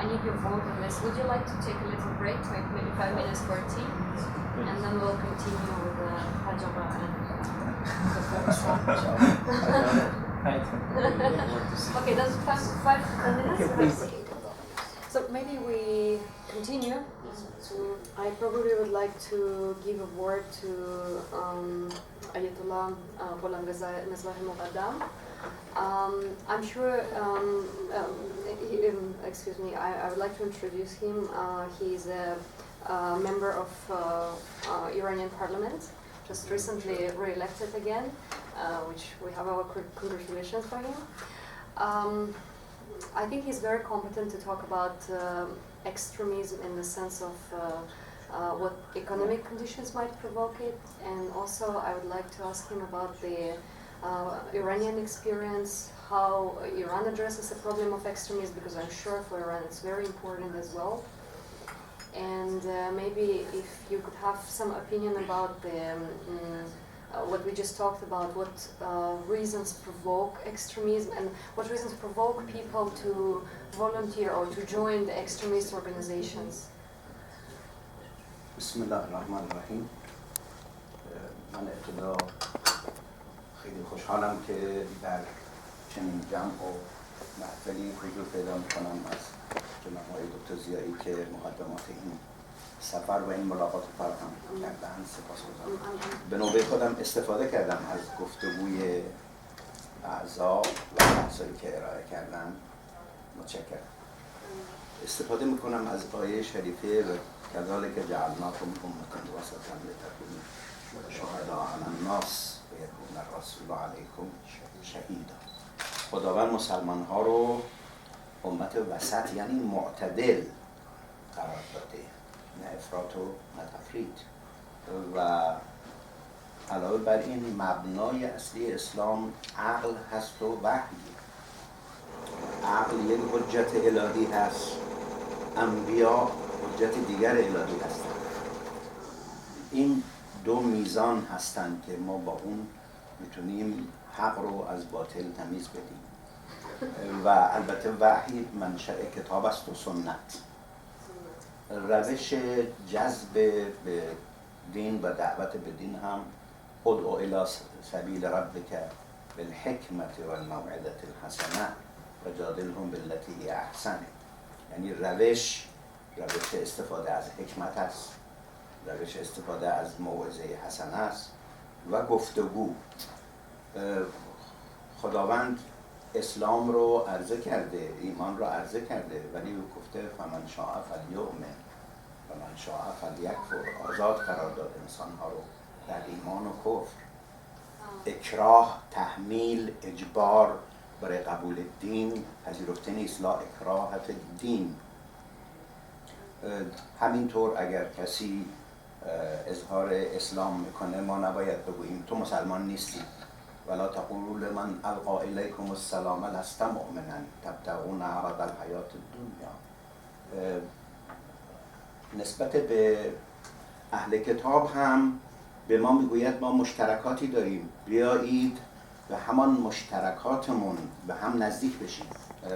I need your vote on this. Would you like to take a little break, like maybe 5 minutes for tea? And then we'll continue with the Hajaba Okay, that's 5 to 10 minutes. So maybe we continue. I probably would like to give a word to Ayatollah Ghulam Misbah Muqaddam. I'm sure, excuse me, I would like to introduce him. He's a member of Iranian parliament, just recently re-elected again, which we have our congratulations for him. I think he's very competent to talk about extremism in the sense of what economic conditions might provoke it, and also I would like to ask him about the Iranian experience, how Iran addresses the problem of extremism, because I'm sure for Iran it's very important as well. And maybe if you could have some opinion about what we just talked about, what reasons provoke extremism and what reasons provoke people to volunteer or to join the extremist organizations. Bismillah ar-Rahman ar-Rahim. من ابتدا خیلی خوشحالم که در چنین جمع و محفلی حضور پیدا میکنم از جناب آقای دکتر زیایی که مقدمات این سفر و این ملاقات فراهم کردن. سپاسگزارم. به نوبه خودم استفاده کردم از گفتگوی اعضا و بحثایی که ارائه کردن. متشکرم. استفاده میکنم از آیه شریفه و کذالک جعلناکم امة وسطا لتکونوا شهداء علی الناس و یکون الرسول علیکم شهیدا. خداوند مسلمان ها رو امت وسط یعنی معتدل قرار داده، نه افراط و نه تفریط. و علاوه بر این مبنای اصلی اسلام عقل هست و وحی. عقل یک حجت الهی هست، انبیا حجت دیگر الهی هستند. این دو میزان هستند که ما با اون میتونیم حق رو از باطل تمیز بدیم. و البته وحی منشأ کتاب است و سنت. روش جذب به دین و دعوت به دین هم ادعو الی سبیل ربک بالحکمت و الموعظة الحسنه و جادلهم بالتی هی احسن. یعنی روش استفاده از حکمت است، روش استفاده از موعظه حسنه است و گفتگو. خداوند اسلام رو عرضه کرده، ایمان رو عرضه کرده، ولی گفته فمن شاء فلیؤمن و من شاء فلیکفر. آزاد قرار داد انسان ها رو در ایمان و کفر. اکراه، تحمیل، اجبار برای قبول دین پذیرفته نیست. لا اکراه فی الدین. همینطور اگر کسی اظهار اسلام میکنه ما نباید بگوییم تو مسلمان نیستی. ولا تقولوا لمن القا الیکم السلام لست مؤمنا تبتغون عرض الحیات الدنیا. نسبت به اهل کتاب هم به ما میگوید ما مشترکاتی داریم، بیایید به همان مشترکاتمون به هم نزدیک بشیم.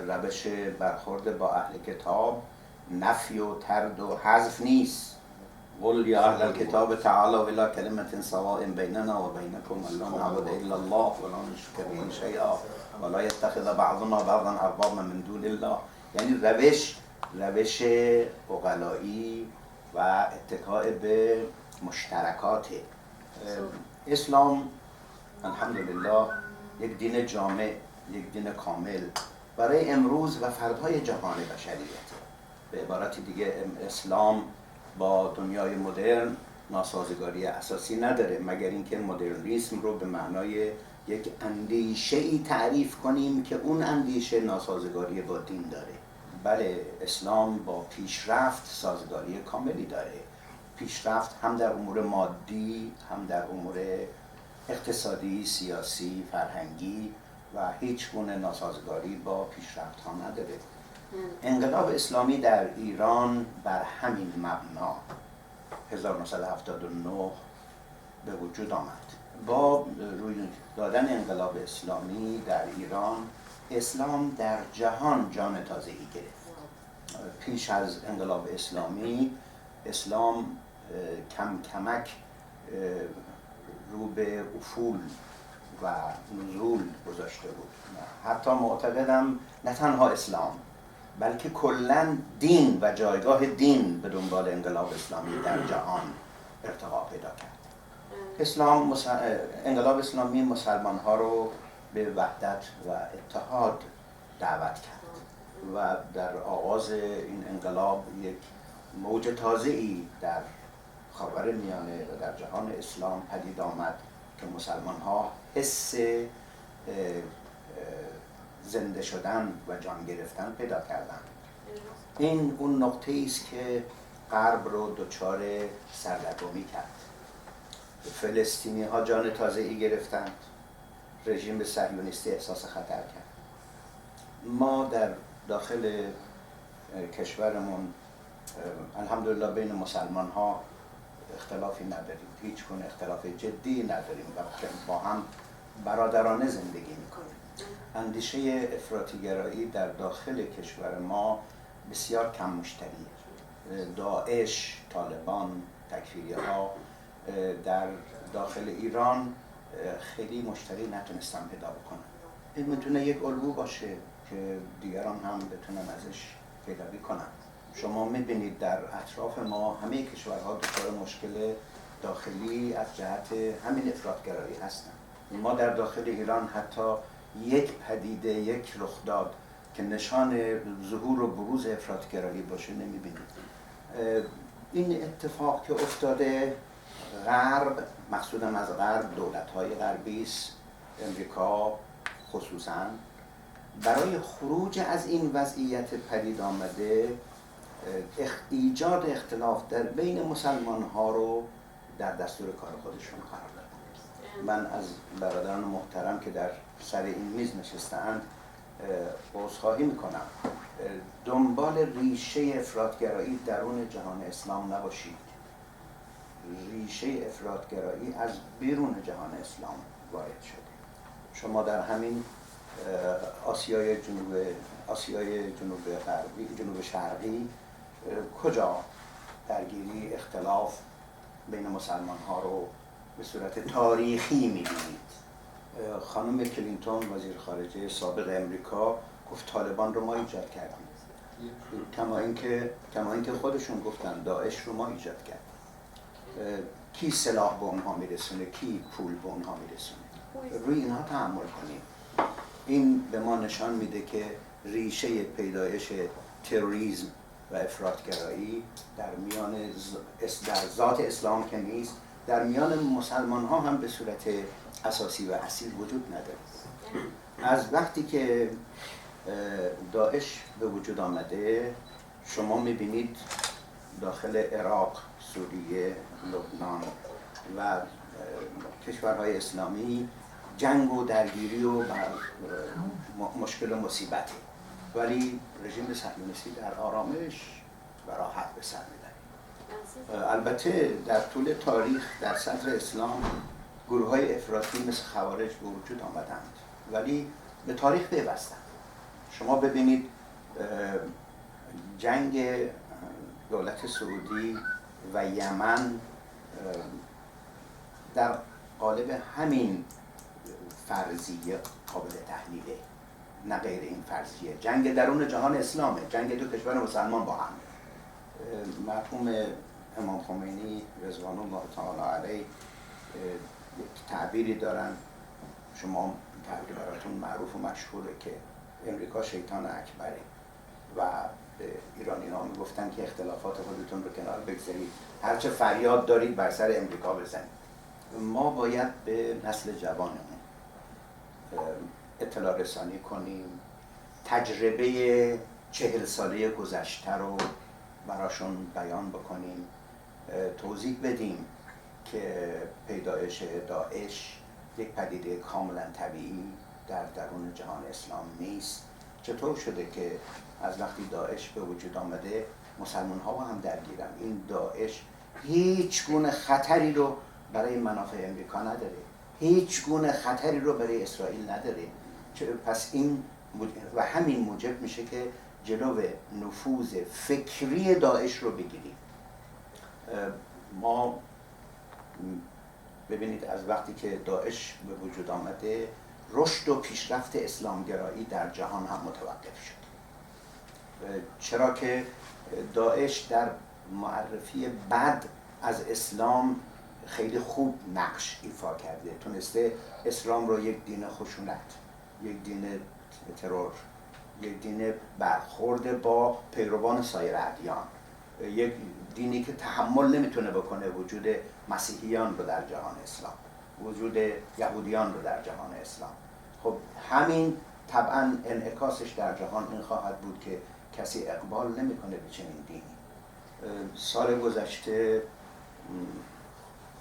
روش برخورد با اهل کتاب نفی و طرد و حذف نیست، قل یا اهل الكتاب تعالوا الى كلمة سواء بيننا وبينكم الا نعبد الا الله ولا نشرك به شيئا ولا يتخذ بعضنا بعضا اربابا من دون الله. یعنی روش عقلایی و اتکاء به مشترکات. اسلام الحمدلله یک دین جامع، یک دین کامل برای امروز و فردهای جهان بشریت. به عبارت دیگه اسلام با دنیای مدرن ناسازگاری اساسی نداره، مگر اینکه مدرنیسم رو به معنای یک اندیشه‌ای تعریف کنیم که اون اندیشه ناسازگاری با دین داره. بله، اسلام با پیشرفت سازگاری کاملی داره. پیشرفت هم در امور مادی، هم در امور اقتصادی، سیاسی، فرهنگی و هیچ گونه ناسازگاری با پیشرفت ها نداره. انقلاب اسلامی در ایران بر همین مبنا 1979 به وجود آمد. با روی دادن انقلاب اسلامی در ایران، اسلام در جهان جان تازه‌ای گرفت. پیش از انقلاب اسلامی اسلام کم کمک رو به افول و نزول گذاشته بود. حتی معتقدم نه تنها اسلام بلکه کلا دین و جایگاه دین به دنبال انقلاب اسلامی در جهان ارتقا پیدا کرد. انقلاب اسلامی مسلمان ها رو به وحدت و اتحاد دعوت کرد و در آغاز این انقلاب یک موج تازه‌ای در خاورمیانه و در جهان اسلام پدید آمد که مسلمان ها حس زنده شدن و جان گرفتن پیدا کردند. این اون نقطه‌ای است که غرب رو دچار سردرگمی کرد. فلسطینی ها جان تازه‌ای گرفتند، رژیم صهیونیستی احساس خطر کرد. ما در داخل کشورمون الحمدلله بین مسلمان ها اختلافی نداریم، هیچ گونه اختلاف جدی نداریم و با هم برادرانه زندگی میکنیم. اندیشه افراطیگرایی در داخل کشور ما بسیار کم مشتریه. داعش، طالبان، تکفیری ها در داخل ایران خیلی مشتری نتونستن پیدا بکنن. این میتونه یک الگو باشه که دیگران هم بتونن ازش پیروی کنن. شما میبینید در اطراف ما همه کشورها دچار مشکل داخلی از جهت همین افراطگرایی هستن. ما در داخل ایران حتی یک پدیده، یک رخداد که نشان ظهور و بروز افراطگرایی باشه نمیبینید. این اتفاق که افتاده، غرب، مقصودم از غرب دولت‌های غربی است، امریکا خصوصاً، برای خروج از این وضعیت پدید آمده ایجاد اختلاف در بین مسلمان ها رو در دستور کار خودشون قرار دادن. من از برادران محترم که در سر این میز نشستند عذرخواهی میکنم. دنبال ریشه افراطگرایی درون جهان اسلام نباشید. ریشه افراطگرایی از بیرون جهان اسلام وارد شده. شما در همین آسیای جنوب غربی، جنوب شرقی کجا درگیری، اختلاف بین مسلمان ها رو به صورت تاریخی می‌بینید؟ خانم کلینتون وزیر خارجه سابق امریکا گفت طالبان رو ما ایجاد کردیم، کما اینکه خودشون گفتن داعش رو ما ایجاد کردیم. کی سلاح به اونها میرسونه، کی پول به اونها میرسونه؟ روی اینها تحمل کنیم. این به ما نشان میده که ریشه پیدایش تروریسم و افراطگرایی در میان در ذات اسلام که نیست، در میان مسلمان ها هم به صورت اساسی و اصیل وجود نداره. از وقتی که داعش به وجود آمده، شما میبینید داخل عراق، سوریه، لبنان و کشورهای اسلامی جنگ و درگیری و مشکل و مصیبتی، ولی رژیم صهیونیستی در آرامش و راحت به سر میبره. البته در طول تاریخ در صدر اسلام گروه‌های افراطی مثل خوارج به وجود آمدند، ولی به تاریخ پیوستند. شما ببینید جنگ دولت سعودی و یمن در قالب همین فرضیه قابل تحلیله، نه غیر این فرضیه. جنگ درون جهان اسلامه، جنگ دو کشور مسلمان با هم. مرحوم امام خمینی رضوان الله تعالی علیه یک تعبیری دارن، شما تعبیر براتون معروف و مشهوره، که امریکا شیطان اکبره و به ایرانی ها میگفتن که اختلافات خودتون رو کنار بگذارید، هرچه فریاد دارید بر سر امریکا بزنید. ما باید به نسل جوانمون اطلاع رسانی کنیم، تجربه 40 ساله گذشته رو براشون بیان بکنیم، توضیح بدیم که پیدایش داعش یک پدیده کاملا طبیعی در درون جهان اسلام نیست. چطور شده که از وقتی داعش به وجود آمده مسلمان ها هم درگیرن؟ این داعش هیچ گونه خطری رو برای منافع امریکا نداره، هیچ گونه خطری رو برای اسرائیل نداره. پس این و همین موجب میشه که جلو نفوذ فکری داعش رو بگیریم. ما ببینید از وقتی که داعش به وجود آمده رشد و پیشرفت اسلامگرایی در جهان هم متوقف شد. چرا که داعش در معرفی بد از اسلام خیلی خوب نقش ایفا کرده، تونسته اسلام رو یک دین خشونت، یک دین ترور، یک دین برخورد با پیروان سایر ادیان، یک دینی که تحمل نمیتونه بکنه وجود مسیحیان رو در جهان اسلام، وجود یهودیان رو در جهان اسلام. خب همین طبعا انعکاسش در جهان این خواهد بود که کسی اقبال نمیکنه به چنین دینی. سال گذشته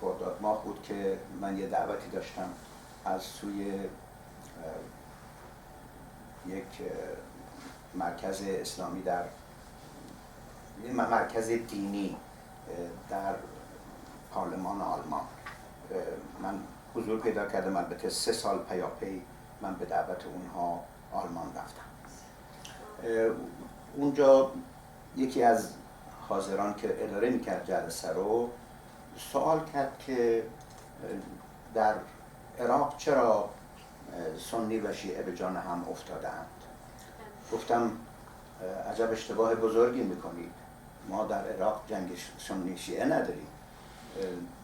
خرداد ماه بود که من یه دعوتی داشتم از سوی یک مرکز اسلامی در مرکز دینی در پارلمان آلمان. من حضور پیدا کردم، البته 3 سال پیاپی من به دعوت اونها آلمان رفتم. اونجا یکی از حاضران که اداره میکرد جلسه رو سوال کرد که در عراق چرا سنی و شیعه به جان هم افتادند. گفتم عجب اشتباه بزرگی میکنید، ما در عراق جنگ سنی شیعه نداریم.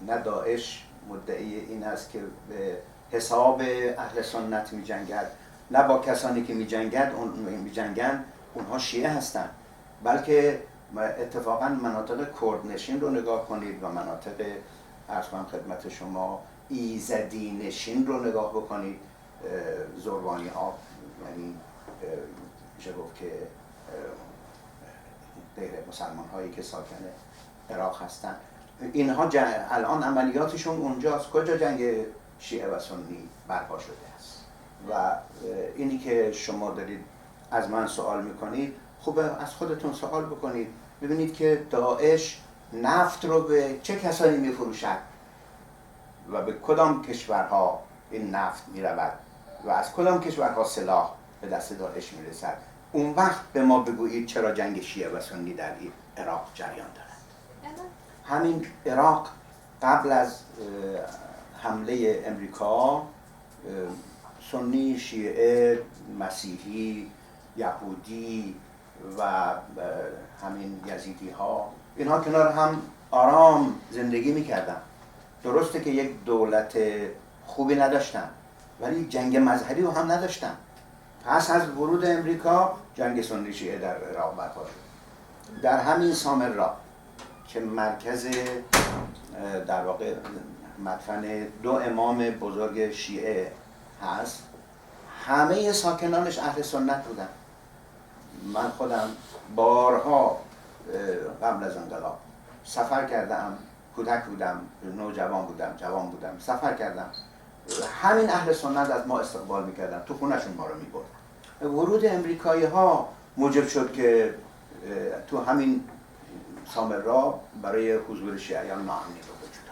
نه داعش مدعی این است که به حساب اهل سنت میجنگد، نه با کسانی که میجنگند اونها شیعه هستند، بلکه اتفاقا مناطق کردنشین رو نگاه کنید و مناطق عرض کنم خدمت شما ایزدی نشین رو نگاه بکنید. زروانی ها، یعنی میشه گفت که غیر مسلمان هایی که ساکن عراق هستن، اینها الان عملیاتشون اونجاست. کجا جنگ شیعه و سنی برپا شده است؟ و اینی که شما دارید از من سوال میکنید، خوبه از خودتون سوال بکنید، ببینید که داعش نفت رو به چه کسانی میفروشد و به کدام کشورها این نفت میرود و از کدام کشورها سلاح به دست داعش میرسد. اون وقت به ما بگویید چرا جنگ شیعه و سنی در عراق جریان دارد. همین عراق قبل از حمله امریکا سنی، شیعه، مسیحی، یهودی و همین یزیدی ها، اینها کنار هم آرام زندگی میکردن. درسته که یک دولت خوبی نداشتن ولی جنگ مذهبی رو هم نداشتن. پس از ورود امریکا جنگ سنی شیعه در عراق برپا شد. در همین سامرا که مرکز در واقع مدفن 2 امام بزرگ شیعه هست، همه ساکنانش اهل سنت بودن. من خودم بارها قبل از انقلاب سفر کردم، کودک بودم، نوجوان بودم، جوان بودم، سفر کردم، همین اهل سنت از ما استقبال میکردن، تو خونهشون ما رو میبردن. ورود امریکایی ها موجب شد که تو همین سامرا برای حضور شیعیان ناامنی به وجود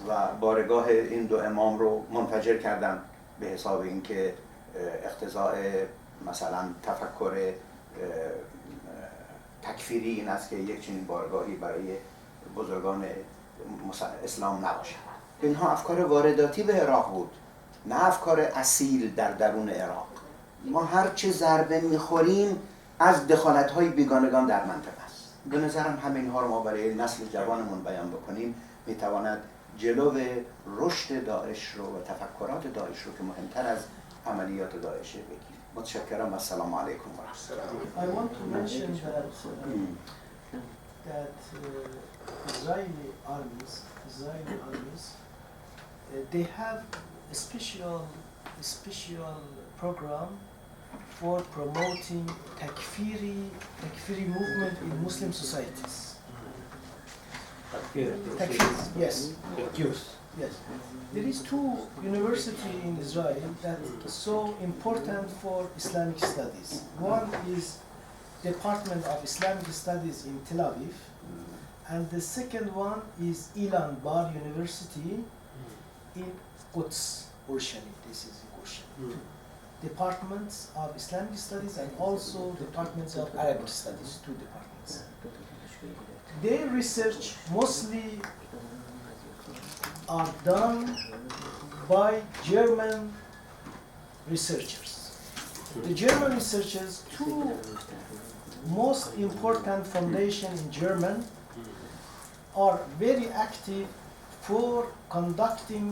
آمد و بارگاه این 2 امام رو منفجر کردن به حساب اینکه اقتضاء مثلا تفکر تکفیری این است که یک چنین بارگاهی برای بزرگان اسلام نباشد. اینها افکار وارداتی به عراق بود، نه افکار اصیل در درون عراق. ما هر چه ضربه میخوریم از دخالت‌های بیگانگان در منطقه است. به نظرم همین ها رو ما برای نسل جوانمون بیان بکنیم میتواند جلو رشد داعش رو و تفکرات داعش رو که مهمتر از عملیات داعش بگیریم. متشکرم و السلام علیکم و رحمت الله. I want to mention that Israeli armies, they have a special program for promoting takfiri movement in Muslim societies. Takfir, yes. Yes. There is two universities in Israel that are so important for Islamic studies. One is Department of Islamic Studies in Tel Aviv, and the second one is Ilan Bar University in Quds, Urshani. This is in Urshani. Departments of Islamic Studies and also departments of Arabic Studies, two departments. Their research mostly are done by German researchers. The German researchers, two most important foundations in German, are very active for conducting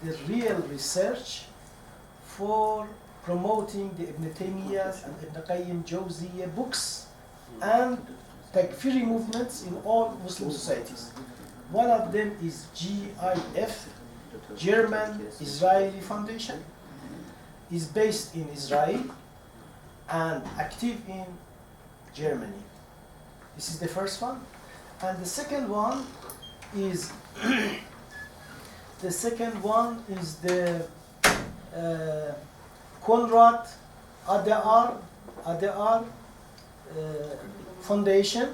the real research, for promoting the Ibn Taymiyyah and Ibn Qayyim Jawziyya books and takfiri movements in all Muslim societies. One of them is GIF, German Israeli Foundation, is based in Israel and active in Germany. This is the first one. And the second one is the Konrad Adenauer Foundation.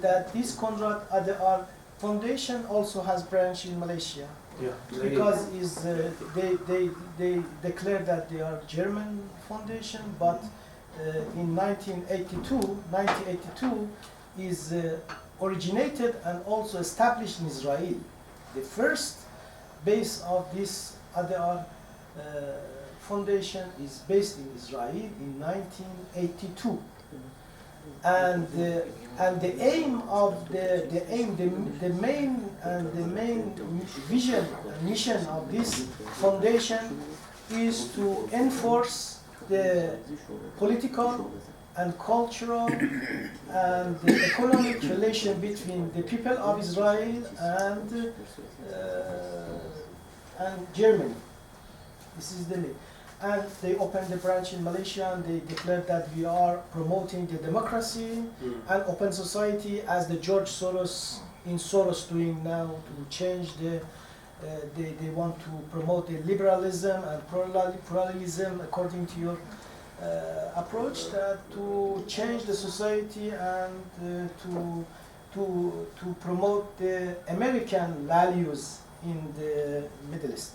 That this Konrad Adenauer Foundation also has branch in Malaysia. Because they declare that they are German foundation, but in 1982 is originated and also established in Israel. The first base of this Adenauer foundation is based in Israel in 1982. And the aim of the main vision and mission of this foundation is to enforce the political and cultural and the economic relation between the people of Israel and Germany. This is the name. And they opened the branch in Malaysia and they declared that we are promoting the democracy and open society as the George Soros doing now to change they want to promote the liberalism and pluralism according to your approach, that to change the society and to promote the American values in the Middle East.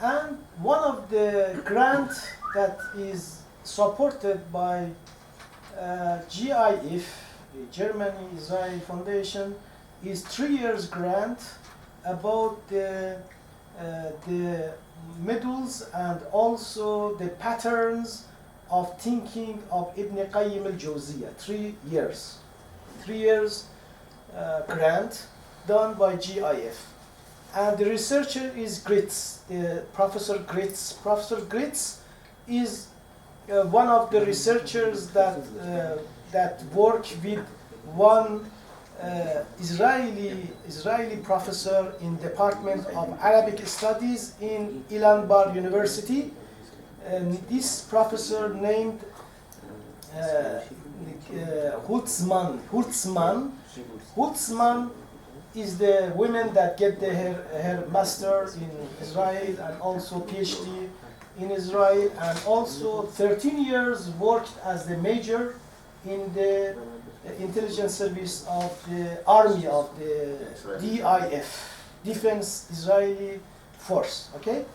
And one of the grants that is supported by GIF, the Germany Israeli Foundation, is 3 years grant about the methods and also the patterns of thinking of Ibn Qayyim al-Jawziyya. 3 years. 3 years grant done by GIF. And the researcher is Gritz, Professor Gritz. Professor Gritz is one of the researchers that work with one Israeli professor in Department of Arabic Studies in Ilan Bar University. And this professor named Hutzman is the women that get her master in Israel and also PhD in Israel, and also 13 years worked as the major in the intelligence service of the army of the DIF, Defense Israeli Force. Okay,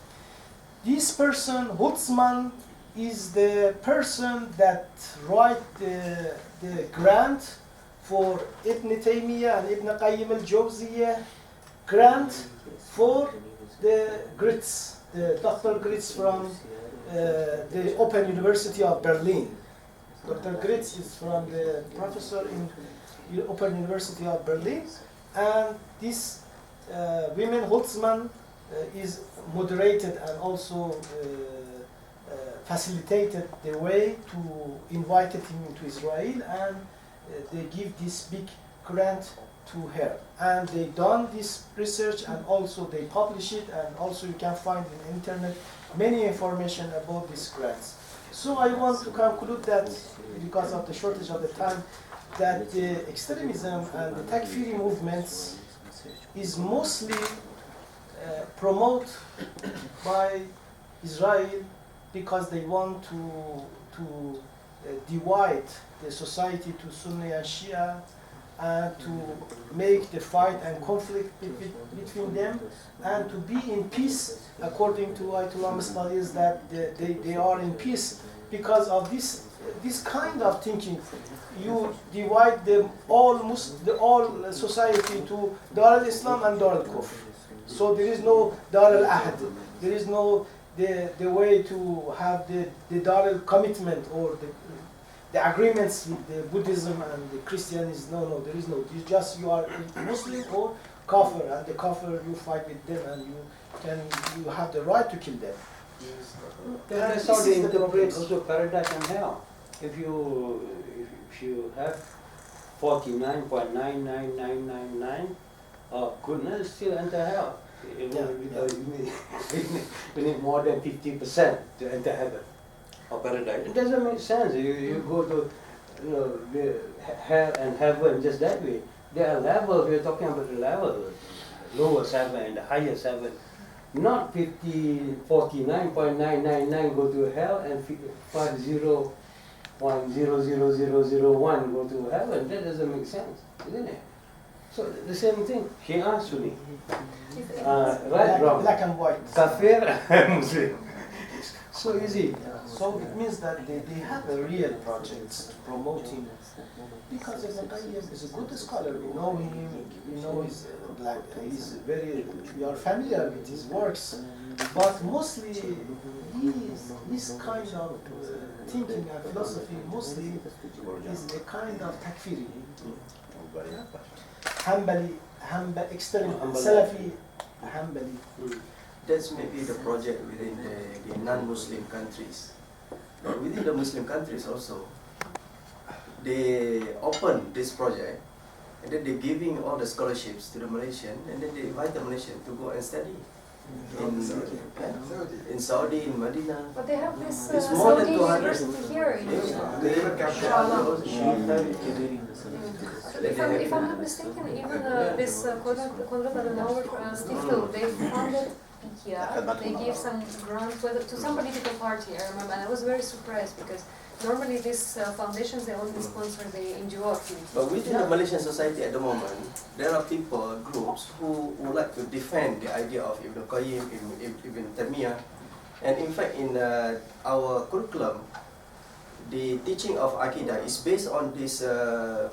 this person Hutzman is the person that write the grant for Ibn Taymiyyah and Ibn Qayyim al-Jawziyah grant for the Grits, the Dr. Grits from the Open University of Berlin. Dr. Grits is from the professor in Open University of Berlin, and this women Holtzman is moderated and also facilitated the way to invited him into Israel, and they give this big grant to her. And they done this research, and also they publish it, and also you can find in the internet many information about these grants. So I want to conclude that, because of the shortage of the time, that the extremism and the takfiri movements is mostly promoted by Israel because they want to divide the society to Sunni and Shia, and to make the fight and conflict between them, and to be in peace, according to Ayatollah Masnadi, is that they are in peace because of this kind of thinking. You divide them all society to Dar al-Islam and Dar al-Kufr. So there is no Dar al-Ahd. There is no the way to have the Dar al-commitment or the agreements with the Buddhism and the Christianism. No, there is no. You are a Muslim or kafir, and the kafir you fight with them, and you have the right to kill them. That's how they interpret also paradise and hell. If you have 49.99999, goodness, still enter hell. You need more than 50% to enter heaven or paradise. It doesn't make sense. You go to the hell and heaven just that way. There are levels. We're talking about the level, lowest heaven and the highest heaven. Not 49.999 go to hell and 50.000001 go to heaven. That doesn't make sense, isn't it? So the same thing, Shia, Sunni. Right, wrong. Black and white. Kafir, Muslim. So easy. So it means that they have a real project promoting, because Ibn Qayyim is a good scholar. We know him. We know he's we are familiar with his works, but mostly his kind of thinking and philosophy mostly is a kind of takfiri. Hanbali, extreme, Salafi, Hanbali. That's maybe the project within the non-Muslim countries. But within the Muslim countries also, they open this project, and then they're giving all the scholarships to the Malaysian, and then they invite the Malaysian to go and study in Saudi, in Medina. But they have this It's more than Saudi 200. university here in Inshallah. If I'm not mistaken, even this Konrad Adenauer Stiftung, they founded IKEA. They gave some grant to some political party, I remember, and I was very surprised because normally these foundations, they only sponsor the NGO activities. But within the Malaysian society at the moment, there are people, groups who would like to defend the idea of Ibn Qayyim, Ibn Taymiyyah. And in fact, in our curriculum, the teaching of Aqidah is based on this Aqidah.